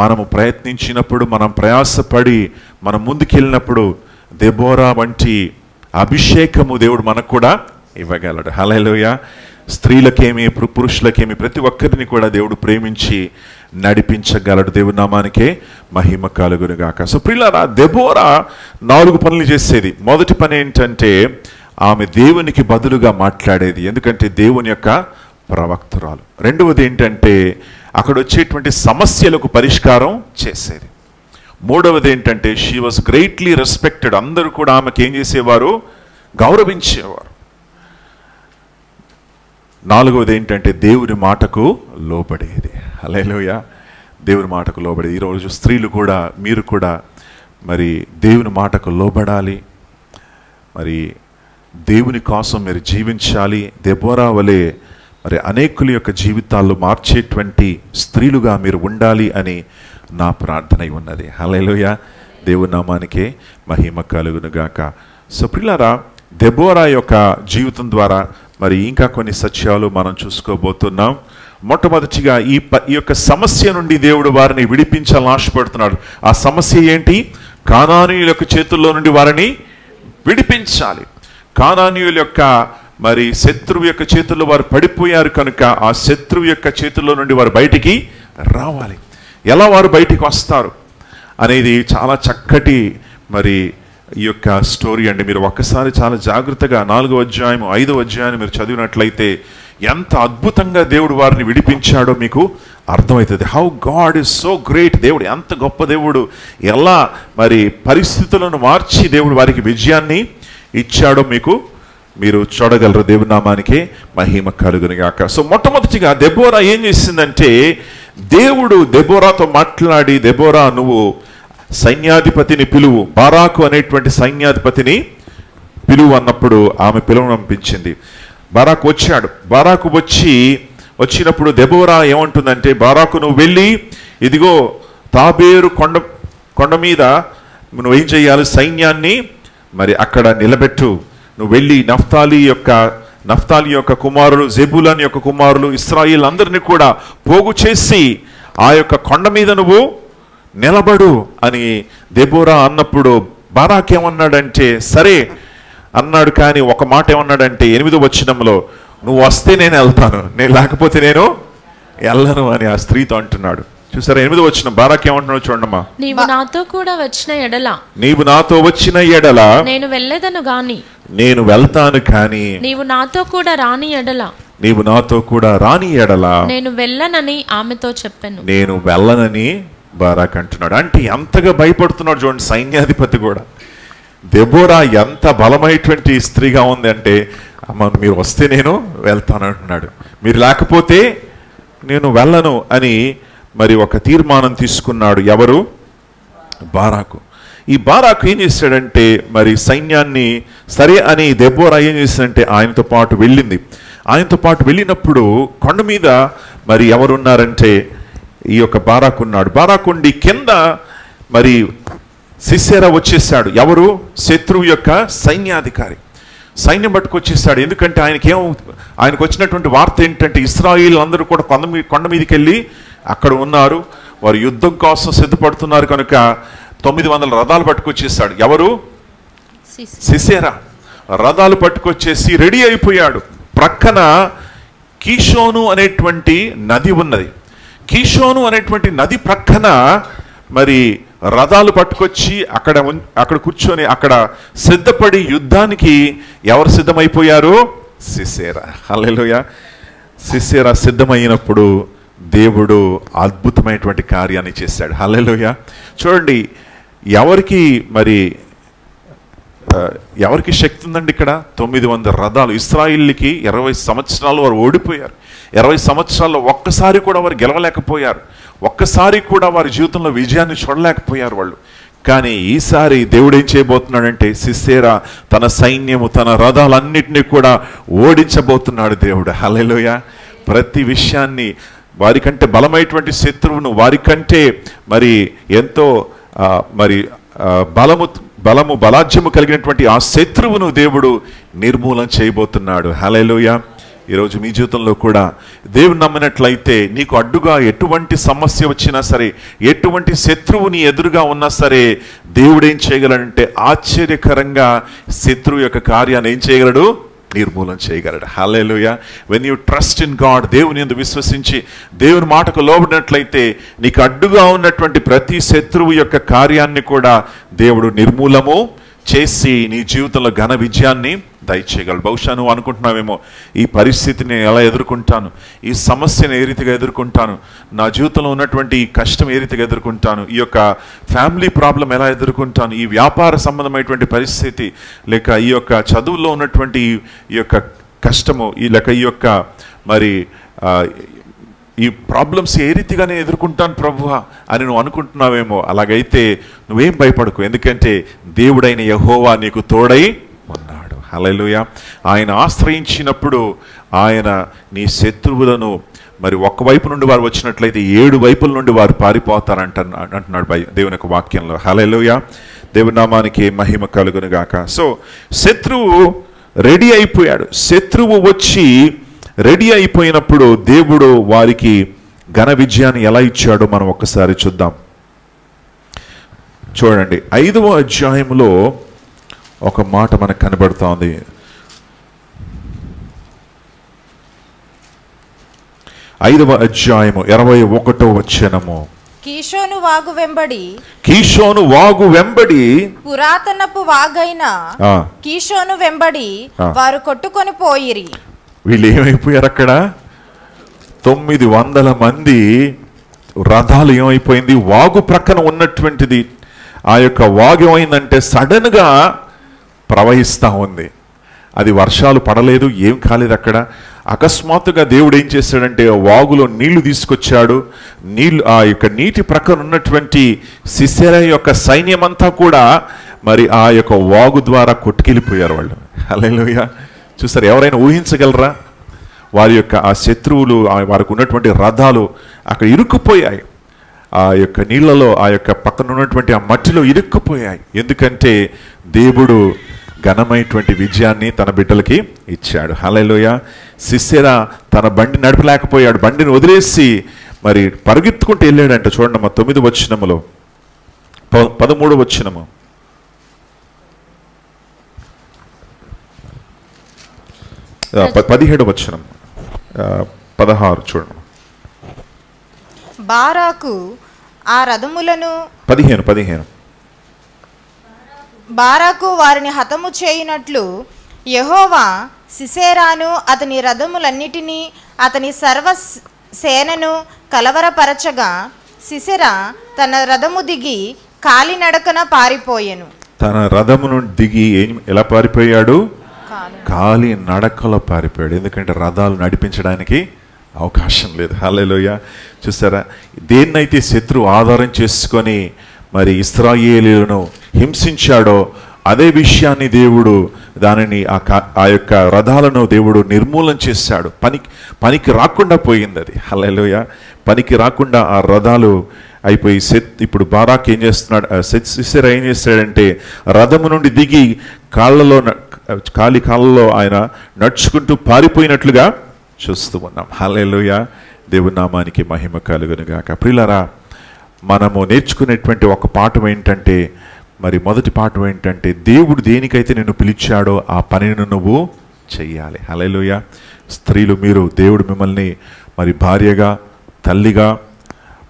మనము ప్రయత్నించినప్పుడు, మనం ప్రయాసపడి మనం ముందుకెళ్ళినప్పుడు దెబోరా వంటి అభిషేకము దేవుడు మనకు కూడా ఇవ్వగలడు. హల్లెలూయా. స్త్రీలకేమి పురుషులకేమి ప్రతి ఒక్కరిని కూడా దేవుడు ప్రేమించి నడిపించగలడు. దేవుని నామానికే మహిమ కలుగునుగాక. సో ప్రియులారా, దెబోరా 4 పనులు చేసేది. మొదటి పని ఏంటంటే ఆమె దేవునికి బదులుగా మాట్లాడేది, ఎందుకంటే దేవుని యొక్క ప్రవక్తురాలు. రెండవది ఏంటంటే అక్కడ వచ్చేటువంటి సమస్యలకు పరిష్కారం చేసేది. మూడవది ఏంటంటే షీ వాజ్ గ్రేట్లీ రెస్పెక్టెడ్. అందరూ కూడా ఆమెకి ఏం చేసేవారు? గౌరవించేవారు. నాలుగవది ఏంటంటే దేవుని మాటకు లోబడేది. హల్లెలూయా. దేవుని మాటకు లోబడేది. ఈరోజు స్త్రీలు కూడా, మీరు కూడా మరి దేవుని మాటకు లోబడాలి. మరి దేవుని కోసం మీరు జీవించాలి. దెబోరా వలె మరి అనేకుల యొక్క జీవితాల్లో మార్చేటువంటి స్త్రీలుగా మీరు ఉండాలి అని నా ప్రార్థన ఉన్నది. హల్లెలూయా. దేవుని నామానికే మహిమ కలుగునుగాక. సో ప్రియులారా, దెబోరా యొక్క జీవితం ద్వారా మరి ఇంకా కొన్ని సత్యాలు మనం చూసుకోబోతున్నాం. మొట్టమొదటిగా ఈ యొక్క సమస్య నుండి దేవుడు వారిని విడిపించాలని ఆశపడుతున్నాడు. ఆ సమస్య ఏంటి? కానానీయుల యొక్క చేతుల్లో నుండి వారిని విడిపించాలి. కానానీయుల యొక్క మరి శత్రువు యొక్క చేతుల్లో వారు పడిపోయారు కనుక ఆ శత్రువు యొక్క చేతుల్లో నుండి వారు బయటికి రావాలి. ఎలా వారు బయటికి వస్తారు అనేది చాలా చక్కటి మరి ఈ యొక్క స్టోరీ అండి. మీరు ఒక్కసారి చాలా జాగ్రత్తగా 4వ అధ్యాయం 5వ అధ్యాయాన్ని మీరు చదివినట్లయితే ఎంత అద్భుతంగా దేవుడు వారిని విడిపించాడో మీకు అర్థమవుతుంది. How God is so great. దేవుడు ఎంత గొప్ప దేవుడు. ఎలా మరి పరిస్థితులను మార్చి దేవుడు వారికి విజయాన్ని ఇచ్చాడో మీరు చూడగలరు. దేవుని నామానికే మహిమ కలుగునుగాక. సో మొట్టమొదటిగా దెబోరా ఏం చేసిందంటే దేవుడు దెబోరాతో మాట్లాడి, దెబోరా నువ్వు సైన్యాధిపతిని పిలువు, బారాకు అనేటువంటి సైన్యాధిపతిని పిలువు అన్నప్పుడు ఆమె పిలువనంపించింది. బారాకు వచ్చాడు. బారాకు వచ్చినప్పుడు దెబోరా ఏమంటుందంటే, బారాకు నువ్వు వెళ్ళి ఇదిగో తాబేరు కొండ మీద నువ్వు ఏం చేయాలి? సైన్యాన్ని మరి అక్కడ నిలబెట్టు. నువ్వు వెళ్ళి నఫ్తాలి యొక్క కుమారులు, జెబూలన్ యొక్క కుమారులు, ఇశ్రాయేల్ అందరినీ కూడా పోగు చేసి ఆ యొక్క కొండ మీద నువ్వు నిలబడు అని దెబోరా అన్నప్పుడు బారాక్ ఏమన్నాడంటే సరే అన్నాడు. కానీ ఒక మాట ఏమన్నాడంటే 8వ వచనంలో, నువ్వు వస్తే నేను వెళ్తాను, నేను లేకపోతే నేను వెళ్ళను అని ఆ స్త్రీతో అంటున్నాడు. చూసారా 8వ వచనం బారాక్ ఏమంటున్నాడు చూడమ్మా. నీవు నాతో కూడా వచ్చిన ఎడల నేను వెళ్ళేదను గాని, నేను వెళ్తాను కానీ నీవు నాతో కూడా రాని ఎడల నేను వెళ్ళనని ఆమెతో చెప్పాను. నేను వెళ్ళనని బారాక్ అంటున్నాడు. అంటే ఎంతగా భయపడుతున్నాడు చూడండి సైన్యాధిపతి కూడా. దెబోరా ఎంత బలమైనటువంటి స్త్రీగా ఉంది అంటే, అమ్మ మీరు వస్తే నేను వెళ్తాను అంటున్నాడు, మీరు లేకపోతే నేను వెళ్ళను అని మరి ఒక తీర్మానం తీసుకున్నాడు. ఎవరు? బారాకు. ఈ బారాకు ఏం చేశాడంటే మరి సైన్యాన్ని సరే అని దెబోరా ఏం చేశాడంటే ఆయనతో పాటు వెళ్ళింది. ఆయనతో పాటు వెళ్ళినప్పుడు కొండ మీద మరి ఎవరున్నారంటే ఈ యొక్క బారాకు ఉన్నాడు. బారాకుండి కింద మరి సిసెరా వచ్చేసాడు. ఎవరు? శత్రువు యొక్క సైన్యాధికారి. సైన్యం పట్టుకొచ్చేసాడు. ఎందుకంటే ఆయనకు వచ్చినటువంటి వార్త ఏంటంటే ఇశ్రాయేల్ అందరూ కూడా కొండ మీదకి వెళ్ళి అక్కడ ఉన్నారు, వారు యుద్ధం కోసం సిద్ధపడుతున్నారు కనుక 900 రథాలు పట్టుకొచ్చేసాడు. ఎవరు? సిసెరా. రథాలు పట్టుకొచ్చేసి రెడీ అయిపోయాడు. ప్రక్కన కీషోను అనేటువంటి నది ఉన్నది. కీషోను అనేటువంటి నది ప్రక్కన మరి రథాలు పట్టుకొచ్చి అక్కడ కూర్చొని అక్కడ సిద్ధపడి యుద్ధానికి ఎవరు సిద్ధమైపోయారు? సిసెరా. హల్లెలూయా. సిసెరా సిద్ధమైనప్పుడు దేవుడు అద్భుతమైనటువంటి కార్యాన్ని చేశాడు. హల్లెలూయా. చూడండి ఎవరికి శక్తి ఉందండి ఇక్కడ? 900 రథాలు. ఇశ్రాయేలుకి 20 సంవత్సరాలు వారు ఓడిపోయారు. 20 సంవత్సరాల్లో ఒక్కసారి కూడా వారు గెలవలేకపోయారు. ఒక్కసారి కూడా వారి జీవితంలో విజయాన్ని చూడలేకపోయారు వాళ్ళు. కానీ ఈసారి దేవుడు ఏం చేయబోతున్నాడంటే సిసేరా తన సైన్యము తన రథాలన్నిటినీ కూడా ఓడించబోతున్నాడు దేవుడు. హల్లెలూయా. ప్రతి విషయాన్ని వారికంటే బలమైనటువంటి శత్రువును వారికంటే మరి ఎంతో బలాజ్యము కలిగినటువంటి ఆ శత్రువును దేవుడు నిర్మూలన చేయబోతున్నాడు. హల్లెలూయా. ఈరోజు మీ జీవితంలో కూడా దేవుని నమ్మినట్లయితే నీకు అడ్డుగా ఎటువంటి సమస్య వచ్చినా సరే, ఎటువంటి శత్రువు నీ ఎదురుగా ఉన్నా సరే, దేవుడు ఏం చేయగలడంటే ఆశ్చర్యకరంగా శత్రువు యొక్క కార్యాన్ని ఏం చేయగలడు? నిర్మూలన చేయగలడు. Hallelujah. When you trust in God, దేవుని యందు విశ్వసించి దేవుని మాటకు లోబడినట్లయితే నీకు అడ్డుగా ఉన్నటువంటి ప్రతి శత్రువు యొక్క కార్యాన్ని కూడా దేవుడు నిర్మూలము చేసి నీ జీవితంలో ఘన విజయాన్ని దయచేయగలడు. బహుశా నువ్వు అనుకుంటున్నావేమో, ఈ పరిస్థితిని ఎలా ఎదుర్కొంటాను, ఈ సమస్యను ఏ రీతిగా ఎదుర్కొంటాను, నా జీవితంలో ఉన్నటువంటి ఈ కష్టం ఏ రీతిగా ఎదుర్కొంటాను, ఈ యొక్క ఫ్యామిలీ ప్రాబ్లం ఎలా ఎదుర్కొంటాను, ఈ వ్యాపార సంబంధమైనటువంటి పరిస్థితి, లేక ఈ యొక్క చదువుల్లో ఉన్నటువంటి ఈ యొక్క కష్టము, లేక ఈ యొక్క మరి ఈ ప్రాబ్లమ్స్ ఏ రీతిగా నేను ఎదుర్కొంటాను ప్రభువా అని నువ్వు అనుకుంటున్నావేమో. అలాగైతే నువ్వేం భయపడకు, ఎందుకంటే దేవుడైన యెహోవా నీకు తోడై ఉన్నాడు. హల్లెలూయా. ఆయన ఆశ్రయించినప్పుడు ఆయన నీ శత్రువులను మరి ఒకవైపు నుండి వారు వచ్చినట్లయితే 7 వైపుల నుండి వారు పారిపోతారంటున్నాడు దేవుని యొక్క వాక్యంలో. హల్లెలూయా. దేవుని నామానికి మహిమ కలుగును గాక. సో శత్రువు రెడీ అయిపోయాడు. శత్రువు వచ్చి రెడీ అయిపోయినప్పుడు దేవుడు వారికి ఘన విజయాన్ని ఎలా ఇచ్చాడో మనం ఒక్కసారి చూద్దాం. చూడండి, 5వ అధ్యాయంలో ఒక మాట మనకు కనబడుతోంది. 5వ అధ్యాయము 21వ వచనము. కీషోను వాగు వెంబడి పురాతనపు వాగైన కీషోను వెంబడి వారు కొట్టుకొని పోయిరి. వీళ్ళు ఏమైపోయారు? అక్కడ 900 మంది రథాలు ఏమైపోయింది? వాగు ప్రక్కన ఉన్నటువంటిది ఆ యొక్క వాగు ఏమైందంటే సడన్ గా ప్రవహిస్తూ ఉంది. అది వర్షాలు పడలేదు, ఏం కాలేదు. అక్కడ అకస్మాత్తుగా దేవుడు ఏం చేశాడంటే వాగులో నీళ్లు తీసుకొచ్చాడు. ఆ యొక్క నీటి ప్రక్కన ఉన్నటువంటి సిసెరా యొక్క సైన్యమంతా కూడా మరి ఆ యొక్క వాగు ద్వారా కొట్టుకెళ్ళిపోయారు వాళ్ళు. హల్లెలూయా. చూసారు, ఎవరైనా ఊహించగలరా? వారి యొక్క ఆ శత్రువులు, వారికి ఉన్నటువంటి రథాలు అక్కడ ఇరుక్కుపోయాయి. ఆ యొక్క నీళ్లలో, ఆ యొక్క పక్కన ఉన్నటువంటి ఆ మట్టిలో ఇరుక్కుపోయాయి. ఎందుకంటే దేవుడు ఘనమైనటువంటి విజయాన్ని తన బిడ్డలకి ఇచ్చాడు. హల్లెలూయా. సిసెరా తన బండి నడపలేకపోయాడు. బండిని వదిలేసి మరి పరుగెత్తుకుంటూ వెళ్ళాడంట. చూడండి మా 9వ వచనములో, 13వ వచనము, 17వ వచనం, 16 చూడండి. బారాకు ఆ రథములను 15 బారాకు వారిని హతము చేయునట్లు యెహోవా సిసెరాను అతని రథములన్నిటినీ అతని సర్వ సేనను కలవరపరచగా సిసెరా తన రథము దిగి కాలినడకన పారిపోయెను. తన రథమును దిగి ఎలా పారిపోయాడు? కాలి నడకలో పారిపోయాడు. ఎందుకంటే రథాలు నడిపించడానికి అవకాశం లేదు. హల్లెలూయా. చూసారా, దేన్నైతే శత్రువు ఆధారం చేసుకొని మరి ఇశ్రాయేలీయులను హింసించాడో అదే విషయాన్ని దేవుడు దానిని ఆ యొక్క రథాలను దేవుడు నిర్మూలన చేశాడు. పనికి రాకుండా పోయింది అది. హల్లెలూయా. పనికి రాకుండా ఆ రథాలు అయిపోయి ఇప్పుడు బారాక్ ఏం చేస్తున్నాడు? సిసెరా ఏం చేస్తాడంటే రథము నుండి దిగి కాళ్ళలో ఆయన నడుచుకుంటూ పారిపోయినట్లుగా చూస్తూ ఉన్నాం. హల్లెలూయా. దేవుని నామానికి మహిమ కలుగును గాక. ప్రియులారా, మనము నేర్చుకునేటువంటి ఒక పాఠం ఏంటంటే, మరి మొదటి పాఠం ఏంటంటే, దేవుడు దేనికైతే నిన్ను పిలిచాడో ఆ పనిని నువ్వు చెయ్యాలి. హల్లెలూయా. స్త్రీలు, మీరు దేవుడు మిమ్మల్ని మరి భార్యగా, తల్లిగా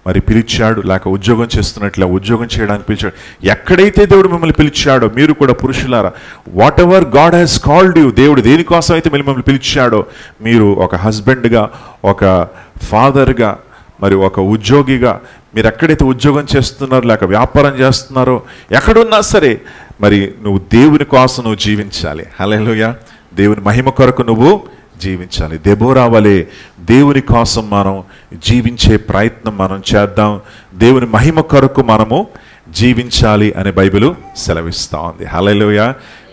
మరి పిలిచాడు, లేక ఉద్యోగం చేస్తున్నట్లే ఉద్యోగం చేయడానికి పిలిచాడు. ఎక్కడైతే దేవుడు మిమ్మల్ని పిలిచాడో మీరు కూడా పురుషులారా, whatever God has called you, దేవుడు దేనికోసం అయితే మిమ్మల్ని పిలిచాడో, మీరు ఒక హస్బెండ్గా, ఒక ఫాదర్గా, మరి ఒక ఉద్యోగిగా, మీరు ఎక్కడైతే ఉద్యోగం చేస్తున్నారో లేక వ్యాపారం చేస్తున్నారో ఎక్కడున్నా సరే మరి నువ్వు దేవుని కోసం నువ్వు జీవించాలి. హల్లెలూయా. దేవుని మహిమ కొరకు నువ్వు జీవించాలి. దెబోరా వలె దేవుని కోసం మనం జీవించే ప్రయత్నం మనం చేద్దాం. దేవుని మహిమ కొరకు మనము జీవించాలి అని బైబిల్ సెలవిస్తూ ఉంది. హల్లెలూయా,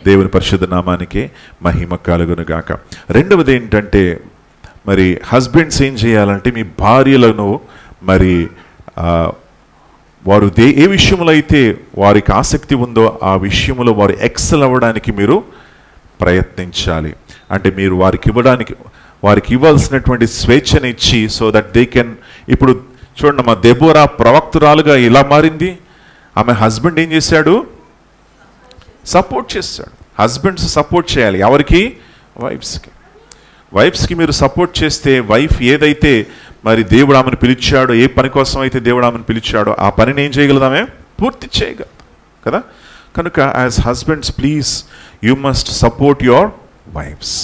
దేవుని పరిశుద్ధ నామానికి మహిమ కలుగును గాక. రెండవది ఏంటంటే మరి హస్బెండ్స్ ఏం చేయాలంటే మీ భార్యలను మరి వారు ఏ విషయంలో అయితే వారికి ఆసక్తి ఉందో ఆ విషయంలో వారు ఎక్సెల్ అవ్వడానికి మీరు ప్రయత్నించాలి. అంటే మీరు వారికి ఇవ్వాల్సినటువంటి స్వేచ్ఛని ఇచ్చి సో దట్ దే కెన్. ఇప్పుడు చూడండి, మా దెబోరా ప్రవక్తురాలుగా ఇలా మారింది. ఆమె హస్బెండ్ ఏం చేశాడు? సపోర్ట్ చేస్తాడు. హస్బెండ్స్ సపోర్ట్ చేయాలి. ఎవరికి? వైఫ్స్కి మీరు సపోర్ట్ చేస్తే వైఫ్ ఏదైతే మరి దేవుడు ఆమెను పిలిచాడో, ఏ పని కోసం అయితే దేవుడు ఆమెను పిలిచాడో ఆ పనిని ఏం చేయగలదామే? పూర్తి చేయగలదు కదా. కనుక as husbands please you must support your wives.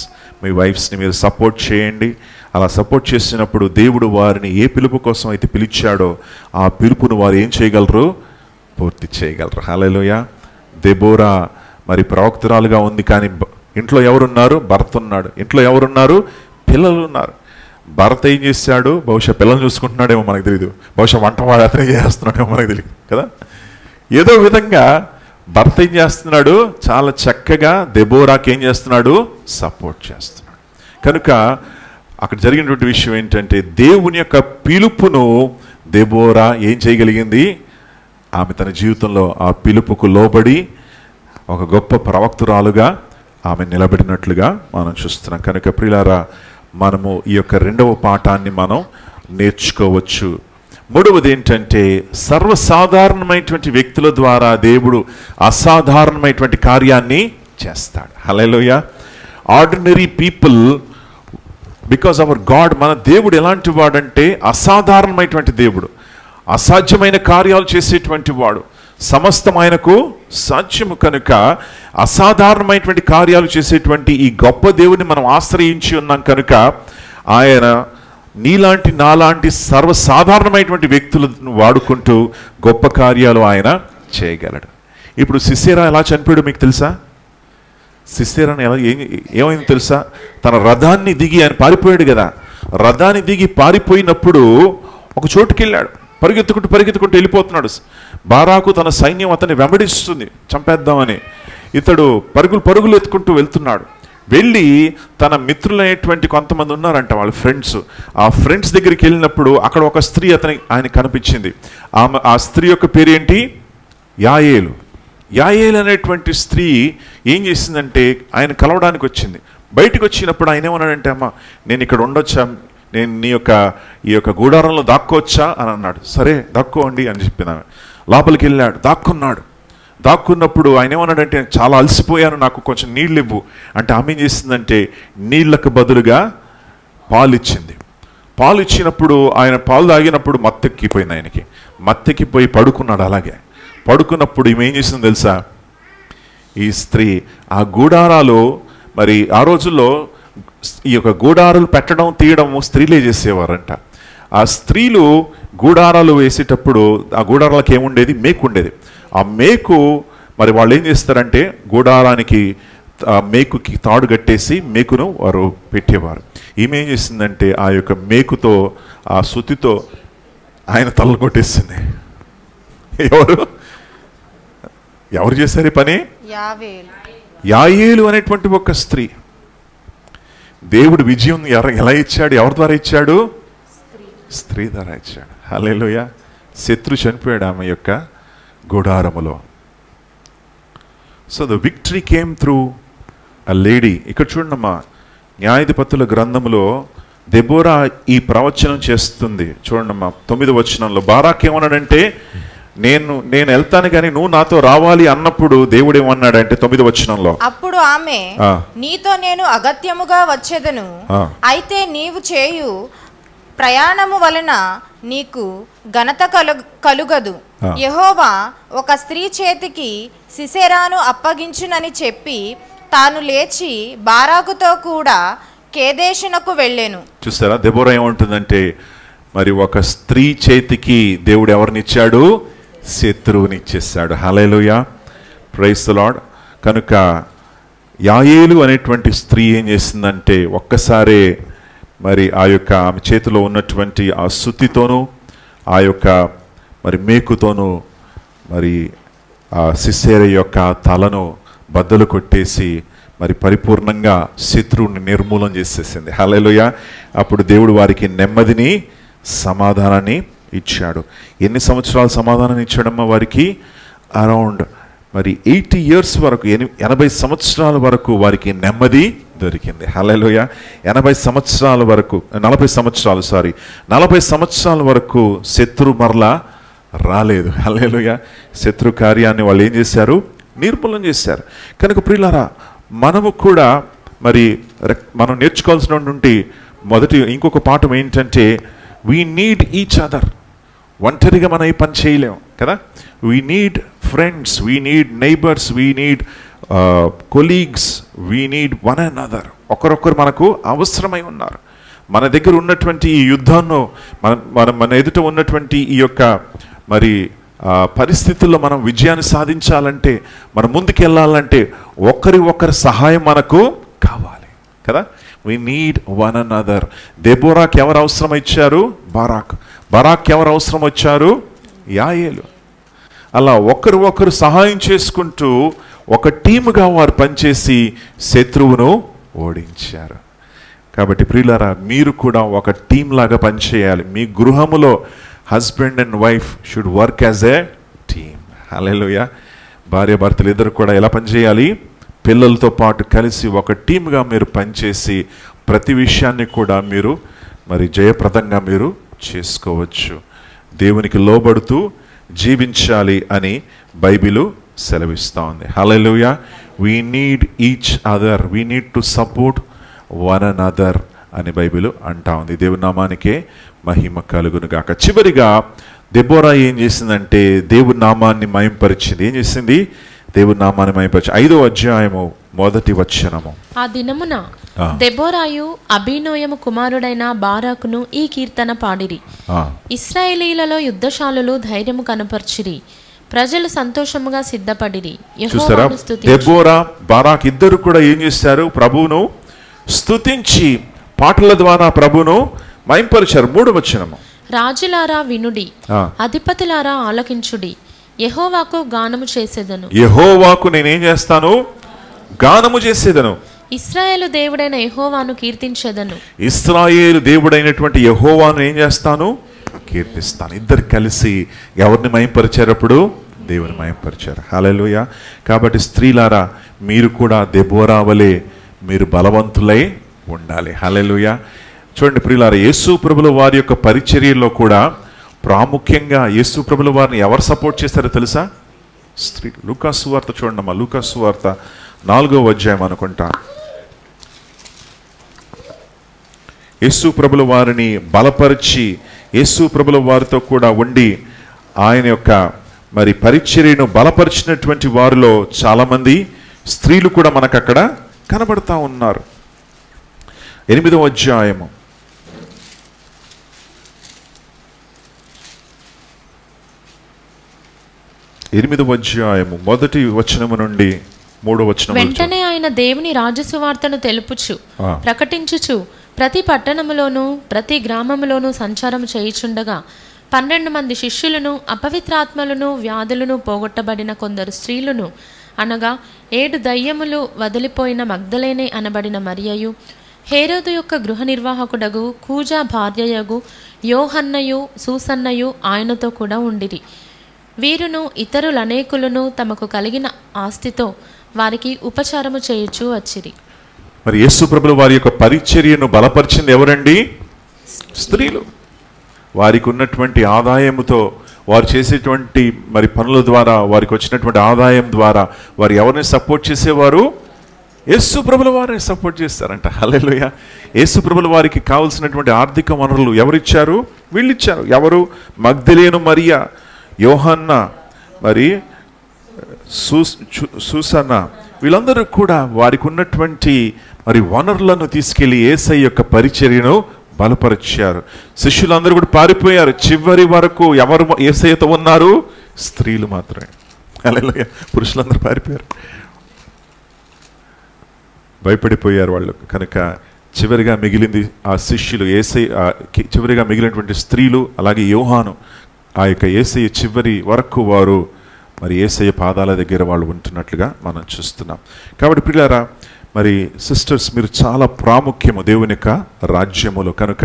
మీ వైఫ్స్ని మీరు సపోర్ట్ చేయండి. అలా సపోర్ట్ చేసినప్పుడు దేవుడు వారిని ఏ పిలుపు కోసం అయితే పిలిచాడో ఆ పిలుపును వారు ఏం చేయగలరు? పూర్తి చేయగలరు. హల్లెలూయా. దెబోరా మరి ప్రవక్తురాలుగా ఉంది, కానీ ఇంట్లో ఎవరున్నారు? భర్త ఉన్నాడు. ఇంట్లో ఎవరున్నారు? పిల్లలు ఉన్నారు. భర్త ఏం చేశాడు? బహుశా పిల్లలు చూసుకుంటున్నాడేమో మనకు తెలియదు, బహుశా వంట వాడు అతనే చేస్తున్నాడేమో మనకు తెలియదు కదా. ఏదో విధంగా భర్త ఏం చేస్తున్నాడు? చాలా చక్కగా దెబోరాకి ఏం చేస్తున్నాడు? సపోర్ట్ చేస్తున్నాడు. కనుక అక్కడ జరిగినటువంటి విషయం ఏంటంటే దేవుని యొక్క పిలుపును దెబోరా ఏం చేయగలిగింది? ఆమె తన జీవితంలో ఆ పిలుపుకు లోబడి ఒక గొప్ప ప్రవక్తురాలుగా ఆమె నిలబడినట్లుగా మనం చూస్తున్నాం. కనుక ప్రియులారా, మనము ఈ యొక్క రెండవ పాఠాన్ని మనం నేర్చుకోవచ్చు. మూడవది ఏంటంటే సర్వసాధారణమైనటువంటి వ్యక్తుల ద్వారా దేవుడు అసాధారణమైనటువంటి కార్యాన్ని చేస్తాడు. Hallelujah. Ordinary people, because our God, మన దేవుడు ఎలాంటి వాడంటే అసాధారణమైనటువంటి దేవుడు, అసాధ్యమైన కార్యాలు చేసేటువంటి వాడు, సమస్తం ఆయనకు సాధ్యము. కనుక అసాధారణమైనటువంటి కార్యాలు చేసేటువంటి ఈ గొప్ప దేవుని మనం ఆశ్రయించి ఉన్నాం. కనుక ఆయన నీలాంటి నాలాంటి సర్వసాధారణమైనటువంటి వ్యక్తులను వాడుకుంటూ గొప్ప కార్యాలు ఆయన చేయగలడు. ఇప్పుడు సిసేరా ఎలా చనిపోయాడు మీకు తెలుసా? సిసేరాని ఏమైంది తెలుసా? తన రథాన్ని దిగి ఆయన పారిపోయాడు కదా. రథాన్ని దిగి పారిపోయినప్పుడు ఒక చోటుకి వెళ్ళాడు. పరిగెత్తుకుంటూ వెళ్ళిపోతున్నాడు. బారాకు తన సైన్యం అతన్ని వెంబడిస్తుంది చంపేద్దామని. ఇతడు పరుగులు ఎత్తుకుంటూ వెళ్తున్నాడు. వెళ్ళి తన మిత్రులైనటువంటి కొంతమంది ఉన్నారంట, వాళ్ళ ఫ్రెండ్స్. ఆ ఫ్రెండ్స్ దగ్గరికి వెళ్ళినప్పుడు అక్కడ ఒక స్త్రీ ఆయన కనిపించింది. ఆ స్త్రీ యొక్క పేరు ఏంటి? యాయేలు. యాయేలు అనేటువంటి స్త్రీ ఏం చేసిందంటే ఆయన కలవడానికి వచ్చింది. బయటకు వచ్చినప్పుడు ఆయన ఏమన్నాడంటే, అమ్మ నేను ఇక్కడ ఉండొచ్చా, నేను ఈ యొక్క గూడారంలో దాక్కోవచ్చా అని అన్నాడు. సరే దాక్కోండి అని చెప్పినాను. లోపలికి వెళ్ళాడు, దాక్కున్నప్పుడు ఆయన ఏమన్నాడంటే, చాలా అలసిపోయాను, నాకు కొంచెం నీళ్ళు ఇవ్వు అంటే ఆమె ఏం చేసిందంటే నీళ్లకు బదులుగా పాలు ఇచ్చింది. పాలు ఇచ్చినప్పుడు ఆయన పాలు తాగినప్పుడు మత్తెక్కిపోయింది. ఆయనకి మత్తెక్కిపోయి పడుకున్నాడు. అలాగే పడుకున్నప్పుడు ఈమె ఏం చేసింది తెలుసా? ఈ స్త్రీ ఆ గూడారాలు, మరి ఆ రోజుల్లో ఈ యొక్క గూడారాలు పెట్టడం తీయడం స్త్రీలే చేసేవారంట. ఆ స్త్రీలు గూడారాలు వేసేటప్పుడు ఆ గూడారాలకు ఏముండేది? మేకు ఉండేది. ఆ మేకు మరి వాళ్ళు ఏం చేస్తారంటే గూడారానికి ఆ మేకుకి తాడు కట్టేసి మేకును వారు పెట్టేవారు. ఈమె ఏం చేసిందంటే ఆ యొక్క మేకుతో, ఆ సుత్తితో ఆయన తల కొట్టేసింది. ఎవరు చేశారు ఈ పని? యాయేలు అనేటువంటి ఒక స్త్రీ. దేవుడు విజయం ఎలా ఇచ్చాడు? ఎవరి ద్వారా ఇచ్చాడు? స్త్రీ ద్వారా ఇచ్చాడు. హల్లెలూయా. శత్రు చనిపోయాడు ఆమె యొక్క గుడారములో. So the victory came through a lady. ఇక్కడ చూడమ్మా, న్యాయాధిపతుల గ్రంథములో దెబోరా ఈ ప్రవచనం చేస్తుంది. చూడండమ్మా 9వ వచనంలో బారాక్ ఏమన్నాడంటే, నేను వెళ్తాను కానీ నువ్వు నాతో రావాలి అన్నప్పుడు దేవుడు ఏమన్నాడంటే 9వ వచనంలో, అప్పుడు ఆమె నీతో నేను అగత్యముగా వచ్చేదను, అయితే నీవు చేయు ప్రయాణము వలన నీకు ఘనత కలుగదు. యెహోవా ఒక స్త్రీ చేతికి సిసెరాను అప్పగించునని చెప్పి తాను లేచి బారాకుతో కూడా కేదేశునకు వెళ్ళెను. చూస్తారా దెబోరా ఏమంటుందంటే, మరి ఒక స్త్రీ చేతికి దేవుడు ఎవరినిచ్చాడు? శత్రువుని ఇచ్చేసాడు. హల్లెలూయా, ప్రైజ్ ది లార్డ్. కనుక యాయేలు అనేటువంటి స్త్రీ ఏం చేసిందంటే ఒక్కసారే మరి ఆ యొక్క ఆమె చేతిలో ఉన్నటువంటి ఆ సుత్తితోనూ ఆ యొక్క మరి మేకుతోనూ మరి ఆ సిసేర యొక్క తలను బద్దలు కొట్టేసి మరి పరిపూర్ణంగా శత్రువుని నిర్మూలన చేసేసింది. హల్లెలూయా. అప్పుడు దేవుడు వారికి నెమ్మదిని సమాధానాన్ని ఇచ్చాడు. ఎన్ని సంవత్సరాలు సమాధానాన్ని ఇచ్చాడమ్మా వారికి? అరౌండ్ మరి 80 years వరకు, 80 సంవత్సరాల వరకు వారికి నెమ్మది దొరికింది. హల్లెలూయా. 40 సంవత్సరాల వరకు శత్రు మరలా రాలేదు. హల్లెలూయా. శత్రు కార్యాన్ని వాళ్ళు ఏం చేశారు? నిర్మూలన చేశారు. కనుక ప్రియులారా, మనము కూడా మరి మనం నేర్చుకోవాల్సినటువంటి ఇంకొక పాఠం ఏంటంటే, వీ నీడ్ ఈచ్ అదర్. ఒంటరిగా మనం ఈ పని చేయలేం కదా. We need friends, we need neighbours, we need colleagues, we need one and other. ఒకరొకరు మనకు అవసరమై ఉన్నారు. మన దగ్గర ఉన్నటువంటి ఈ యుద్ధాన్ని, మన ఎదుట ఉన్నటువంటి ఈ యొక్క మరి పరిస్థితుల్లో మనం విజయాన్ని సాధించాలంటే, మనం ముందుకు వెళ్ళాలంటే ఒకరి సహాయం మనకు కావాలి కదా. We need one and other. దెబోరాకి ఎవరు అవసరం ఇచ్చారు? బరాక్ ఎవరు అవసరం వచ్చారు? యాయేలు. అలా ఒకరు సహాయం చేసుకుంటూ ఒక టీముగా వారు పనిచేసి శత్రువును ఓడించారు. కాబట్టి ప్రియులారా, మీరు కూడా ఒక టీం లాగా పనిచేయాలి. మీ గృహములో husband and wife should work as a team. Hallelujah. భార్య భర్తలు ఇద్దరు కూడా ఎలా పనిచేయాలి? పిల్లలతో పాటు కలిసి ఒక టీమ్గా మీరు పనిచేసి ప్రతి విషయాన్ని కూడా మీరు మరి జయప్రదంగా మీరు చేసుకోవచ్చు. దేవునికి లోబడుతూ జీవించాలి అని బైబిలు సెలవిస్తూ ఉంది. Hallelujah. We need each other, we need to support one and other అని బైబిలు అంటా ఉంది. దేవుని నామానికే మహిమ కలుగును గాక. చివరిగా దెబోరా ఏం చేసిందంటే దేవుని నామాన్ని మహింపరిచింది. ఏం చేసింది? దేవుని నామాన్ని మహింపరిచి 5వ అధ్యాయము 1వ వచనము. ఆ దినమున దెబోరాయు అబీనోయము కుమారుడైన బారాకును ఈ కీర్తన పాడిరి. ఇశ్రాయేలీలలో యుద్ధశాలులు ధైర్యము కనపర్చిరి, ప్రజలు సంతోషముగా సిద్ధపడిరి. యెహోవాను స్తుతించి. దెబోరా, బారాక్ ఇద్దరు కూడా ఏం చేశారు? ప్రభువును స్తుతించి పాటల ద్వారా ప్రభువును మహింపరిచారు. 3వ వచనము. రాజులారా వినుడి, అధిపతులారా ఆలకించుడి, యెహోవాకు గానము చేసేదను. యెహోవాకు నేనేం చేస్తాను? గానము చేసేదను. ఇశ్రాయేలు దేవుడైన యెహోవాను కీర్తించేదను. ఇశ్రాయేలు దేవుడైనటువంటి యెహోవాను ఏం చేస్తాను? కీర్తిస్తాను. ఇద్దరు కలిసి ఎవరిని మహింపరిచారు? అప్పుడు దేవుని మహింపరిచారు. హల్లెలూయా. కాబట్టి స్త్రీలారా, మీరు కూడా దెబోరా వలె మీరు బలవంతులై ఉండాలి. హల్లెలూయా. చూడండి ప్రియులారా, యేసు ప్రభుల వారి యొక్క పరిచర్యలో కూడా ప్రాముఖ్యంగా యేసు ప్రభుల వారిని ఎవరు సపోర్ట్ చేస్తారో తెలుసా? స్త్రీ. లూకా సువార్త చూడండి. లూకా సువార్త 4వ అధ్యాయం అనుకుంటా. యేసు ప్రభుల వారిని బలపరిచి యేసు ప్రభుల వారితో కూడా ఉండి ఆయన యొక్క మరి పరిచర్యను బలపరిచినటువంటి వారిలో చాలామంది స్త్రీలు కూడా మనకు అక్కడ కనబడతా ఉన్నారు. 8వ అధ్యాయము 1వ మొదటి వచనము నుండి 3వ వచనం. వెంటనే ఆయన దేవుని రాజసువార్తను తెలుపుచు ప్రకటించుచు ప్రతి పట్టణములోను ప్రతి గ్రామములోను సంచారం చేయుచుండగా 12 మంది శిష్యులను, అపవిత్రాత్మలను, వ్యాధులను పోగొట్టబడిన కొందరు స్త్రీలను, అనగా 7 దయ్యములు వదిలిపోయిన మగ్దలేనే అనబడిన మరియయు, హేరోదు యొక్క గృహ నిర్వాహకుడగు కూజా భార్యయగు యోహన్నయు సూసన్నయు ఆయనతో కూడా ఉండిరి. వీరును ఇతరులనేకులను తమకు కలిగిన ఆస్తితో వారికి ఉపచారము చేయుచూ వచ్చిరి. మరి యేసు ప్రభువు వారి యొక్క పరిచర్యను బలపరిచింది ఎవరండి? స్త్రీలు. వారికి ఉన్నటువంటి ఆదాయముతో, వారు చేసేటువంటి మరి పనుల ద్వారా, వారికి వచ్చినటువంటి ఆదాయం ద్వారా వారు ఎవరిని సపోర్ట్ చేసేవారు? యేసు ప్రభుల వారిని సపోర్ట్ చేస్తారంట. హల్లెలూయా. యేసు ప్రభుల వారికి కావలసినటువంటి ఆర్థిక వనరులు ఎవరిచ్చారు? వీళ్ళు ఇచ్చారు. ఎవరు? మగ్దలేను మరియా, యోహన్న, మరి సూసన్న, వీళ్ళందరూ కూడా వారికి ఉన్నటువంటి మరి వనరులను తీసుకెళ్లి యేసయ్య యొక్క పరిచర్యను బలపరిచారు. శిష్యులందరూ కూడా పారిపోయారు. చివరి వరకు ఎవరు యేసయ్యతో ఉన్నారు? స్త్రీలు మాత్రమే. హల్లెలూయా. పురుషులందరూ పారిపోయారు, భయపడిపోయారు వాళ్ళు. కనుక చివరిగా మిగిలింది ఆ శిష్యులు, యేసయ్య చివరిగా మిగిలినటువంటి స్త్రీలు, అలాగే యోహాను. ఆ యొక్క యేసయ్య చివరి వరకు వారు మరి యేసయ్య పాదాల దగ్గర వాళ్ళు ఉంటున్నట్లుగా మనం చూస్తున్నాం. కాబట్టి ప్రియులారా, మరి సిస్టర్స్, మీరు చాలా ప్రాముఖ్యము దేవుని యొక్క రాజ్యములో. కనుక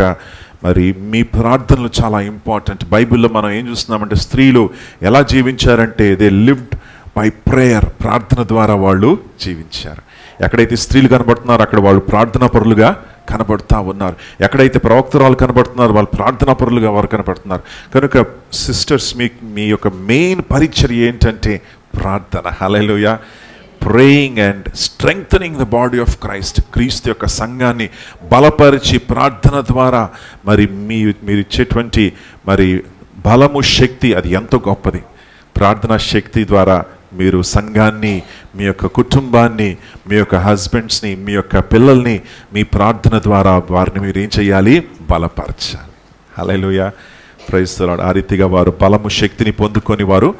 మరి మీ ప్రార్థనలు చాలా ఇంపార్టెంట్. బైబిల్లో మనం ఏం చూస్తున్నామంటే స్త్రీలు ఎలా జీవించారంటే దే లివ్డ్ బై ప్రేయర్. ప్రార్థన ద్వారా వాళ్ళు జీవించారు. ఎక్కడైతే స్త్రీలు కనబడుతున్నారో అక్కడ వాళ్ళు ప్రార్థనా పరులుగా కనబడుతూ ఉన్నారు. ఎక్కడైతే ప్రవక్తరాలు కనబడుతున్నారు వాళ్ళు ప్రార్థనా పరులుగా వారు కనబడుతున్నారు. కనుక సిస్టర్స్, మీ యొక్క మెయిన్ పరిచర్య ఏంటంటే ప్రార్థన. Hallelujah. Praying and strengthening the body of Christ. క్రీస్తు యొక్క సంఘాన్ని బలపరిచి ప్రార్థన ద్వారా మరి మీరు ఇచ్చేటువంటి మరి బలము, శక్తి అది ఎంతో గొప్పది. ప్రార్థనా శక్తి ద్వారా మీరు సంఘాన్ని, మీ యొక్క కుటుంబాన్ని, మీ యొక్క హస్బెండ్స్ని, మీ యొక్క పిల్లల్ని మీ ప్రార్థన ద్వారా వారిని మీరు ఏం చేయాలి? బలపరచాలి. హల్లెలూయా. Praise the lord. ఆ రీతిగా వారు బలము, శక్తిని పొందుకొని వారు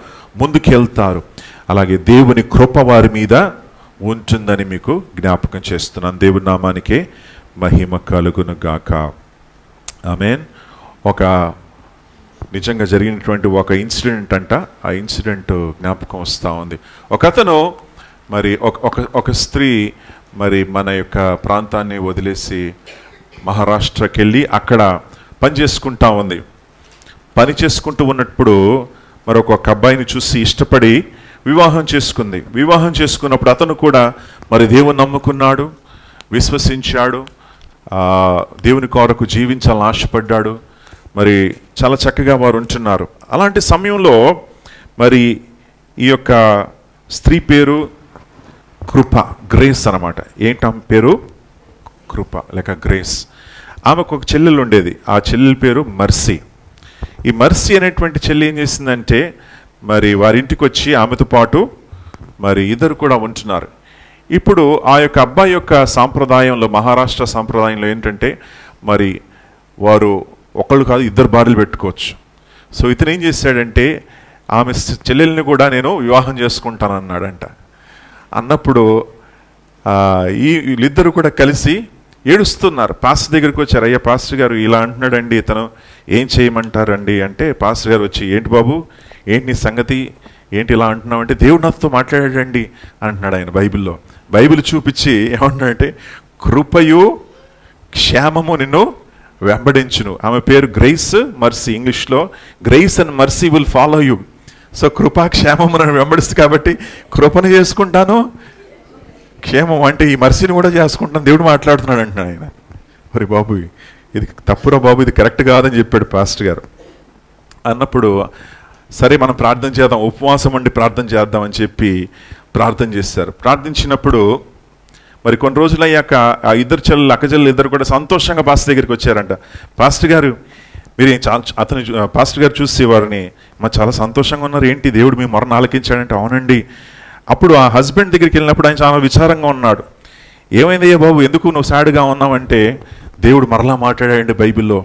ముందుకెళ్తారు. అలాగే దేవుని కృప వారి మీద ఉంటుందని మీకు జ్ఞాపకం చేస్తున్నాను. దేవుని నామానికే మహిమ కలుగును గాక. ఆమేన్. ఒక నిజంగా జరిగినటువంటి ఒక ఇన్సిడెంట్ అంట. ఆ ఇన్సిడెంట్ జ్ఞాపకం వస్తూ ఉంది. ఒక అతను మరి ఒక స్త్రీ మరి మన యొక్క ప్రాంతాన్ని వదిలేసి మహారాష్ట్రకి వెళ్ళి అక్కడ పని చేసుకుంటా ఉంది. పని చేసుకుంటూ ఉన్నప్పుడు మరి ఒక అబ్బాయిని చూసి ఇష్టపడి వివాహం చేసుకుంది. వివాహం చేసుకున్నప్పుడు అతను కూడా మరి దేవుని నమ్ముకున్నాడు, విశ్వసించాడు, దేవుని కొరకు జీవించాలని ఆశపడ్డాడు. మరి చాలా చక్కగా వారు ఉంటున్నారు. అలాంటి సమయంలో మరి ఈ యొక్క స్త్రీ పేరు కృప, గ్రేస్ అన్నమాట. ఏంటమ్మ పేరు? కృప లేక గ్రేస్. ఆమెకు ఒక చెల్లెలు ఉండేది. ఆ చెల్లెల పేరు మర్సీ. ఈ మర్సీ అనేటువంటి చెల్లి ఏం చేసిందంటే మరి వారింటికి వచ్చి ఆమెతో పాటు మరి ఇద్దరు కూడా ఉంటున్నారు. ఇప్పుడు ఆ యొక్క అబ్బాయి యొక్క సాంప్రదాయంలో, మహారాష్ట్ర సాంప్రదాయంలో ఏంటంటే మరి వారు ఒకళ్ళు కాదు ఇద్దరు భార్యలు పెట్టుకోవచ్చు. సో ఇతను ఏం చేశాడంటే ఆమె చెల్లెల్ని కూడా నేను వివాహం చేసుకుంటానన్నాడంట. అన్నప్పుడు వీళ్ళిద్దరు కూడా కలిసి ఏడుస్తున్నారు. పాస్టర్ దగ్గరికి వచ్చారు. అయ్యా పాస్టర్ గారు ఇలా అంటున్నాడండి, ఇతను ఏం చేయమంటారండి అంటే, పాస్టర్ గారు వచ్చి ఏంటి బాబు, ఏంటి నీ సంగతి, ఏంటి ఇలా అంటున్నావు అంటే, దేవుడు నాతో మాట్లాడాడండి అంటున్నాడు ఆయన. బైబిల్ చూపించి ఏమంటున్నాడంటే, కృపయు క్షేమము నిన్ను వెంబడించును. ఆమె పేరు గ్రేస్ మర్సీ. ఇంగ్లీష్లో grace and mercy will follow you. So కృపా క్షేమము నన్ను వెంబడిస్తుంది కాబట్టి కృపను చేసుకుంటాను, క్షేమం అంటే ఈ మర్సీని కూడా చేసుకుంటాను. దేవుడు మాట్లాడుతున్నాడు అంటున్నాడు ఆయన. మరి బాబు ఇది తప్పురా బాబు, ఇది కరెక్ట్ కాదని చెప్పాడు పాస్టర్ గారు. అన్నప్పుడు సరే మనం ప్రార్థన చేద్దాం, ఉపవాసం ఉండి ప్రార్థన చేద్దాం అని చెప్పి ప్రార్థన చేశారు. ప్రార్థించినప్పుడు మరి కొన్ని రోజులు అయ్యాక ఆ ఇద్దరు చెల్లెలు, అక్కచెల్లెలు ఇద్దరు కూడా సంతోషంగా పాస్టర్ దగ్గరికి వచ్చారంట. పాస్టర్ గారు మీరు పాస్టర్ గారు చూసి వారిని చాలా సంతోషంగా ఉన్నారు, ఏంటి దేవుడు మీ మొరను ఆలకించాడంటే, అవునండి. అప్పుడు ఆ హస్బెండ్ దగ్గరికి వెళ్ళినప్పుడు ఆయన చాలా విచారంగా ఉన్నాడు. ఏమైందయ్యా బాబు, ఎందుకు నువ్వు సాడ్గా ఉన్నావంటే, దేవుడు మరలా మాట్లాడాడండి బైబిల్లో.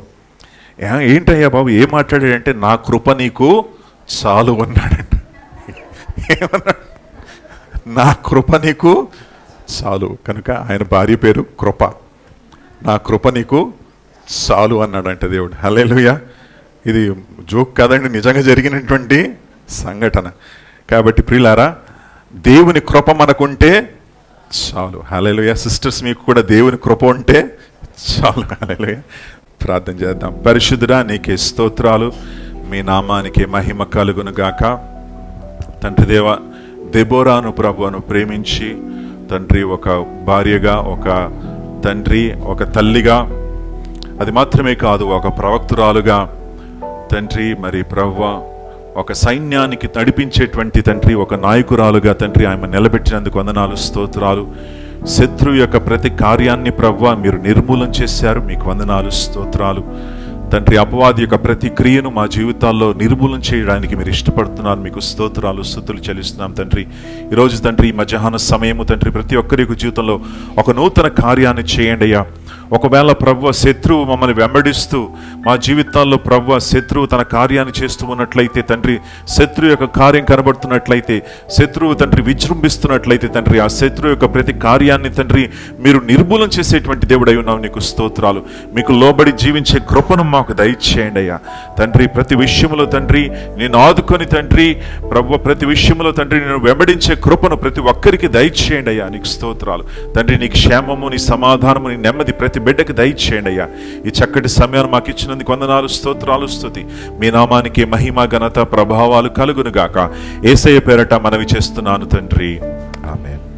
ఏంటయ్యా బాబు ఏం మాట్లాడాడంటే, నా కృప నీకు చాలు అన్నాడంట. ఏమన్నాడు? నా కృప నీకు చాలు. కనుక ఆయన భార్య పేరు కృప. నా కృప నీకు చాలు అన్నాడంట దేవుడు. హల్లెలూయా. ఇది జోక్ కాదండి, నిజంగా జరిగినటువంటి సంఘటన. కాబట్టి ప్రియులారా, దేవుని కృప మనకుంటే చాలు. హల్లెలూయా. సిస్టర్స్, మీకు కూడా దేవుని కృప ఉంటే చాలు. హల్లెలూయా. ప్రార్థన చేద్దాం. పరిశుద్ధుడా, నీకే స్తోత్రాలు, మీ నామానికి మహిమ కలుగును గాక. తండ్రి దేవ, దెబోరాను ప్రభువును ప్రేమించి తండ్రి ఒక భార్యగా, ఒక తండ్రి, ఒక తల్లిగా, అది మాత్రమే కాదు ఒక ప్రవక్తురాలుగా తండ్రి, మరి ప్రభువ ఒక సైన్యానికి నడిపించేటువంటి తండ్రి, ఒక నాయకురాలుగా తండ్రి ఆమె నిలబెట్టినందుకు వందనాలు, స్తోత్రాలు. శత్రువు యొక్క ప్రతి కార్యాన్ని ప్రభువ మీరు నిర్మూలన చేశారు, మీకు వందనాలు, స్తోత్రాలు తండ్రి. అపవాది యొక్క ప్రతి క్రియను మా జీవితాల్లో నిర్మూలన చేయడానికి మీరు ఇష్టపడుతున్నారు, మీకు స్తోత్రాలు, స్తుతులు చెల్లిస్తున్నాం తండ్రి. ఈరోజు తండ్రి ఈ మధ్యాహ్న సమయము తండ్రి ప్రతి ఒక్కరి జీవితంలో ఒక నూతన కార్యాన్ని చేయండి అయ్యా. ఒకవేళ ప్రభువా శత్రువు మమ్మల్ని వెంబడిస్తూ మా జీవితాల్లో ప్రభువా శత్రువు తన కార్యాన్ని చేస్తూ ఉన్నట్లయితే తండ్రి, శత్రువు యొక్క కార్యం కనబడుతున్నట్లయితే, శత్రువు తండ్రి విజృంభిస్తున్నట్లయితే తండ్రి, ఆ శత్రువు యొక్క ప్రతి కార్యాన్ని తండ్రి మీరు నిర్మూలన చేసేటువంటి దేవుడై ఉన్నావు. నీకు స్తోత్రాలు. మీకు లోబడి జీవించే కృపను మాకు దయచేయండి అయ్యా తండ్రి. ప్రతి విషయంలో తండ్రి నేను ఆదుకొని తండ్రి ప్రభువా, ప్రతి విషయంలో తండ్రి నేను వెంబడించే కృపను ప్రతి ఒక్కరికి దయచేయండి అయ్యా. నీకు స్తోత్రాలు తండ్రి. నీ క్షేమము, నీ సమాధానము, నీ నెమ్మది ప్రతి బిడ్డకి దయచేయండి అయ్యా. ఈ చక్కటి సమయాన్ని మాకు ఇచ్చినందుకు వందనాలు, స్తోత్రాలు, స్తుతి. మీ నామానికి మహిమ, ఘనత, ప్రభావాలు కలుగును గాక. యేసయ్య పేరట మనవి చేస్తున్నాను తండ్రి. ఆమేన్.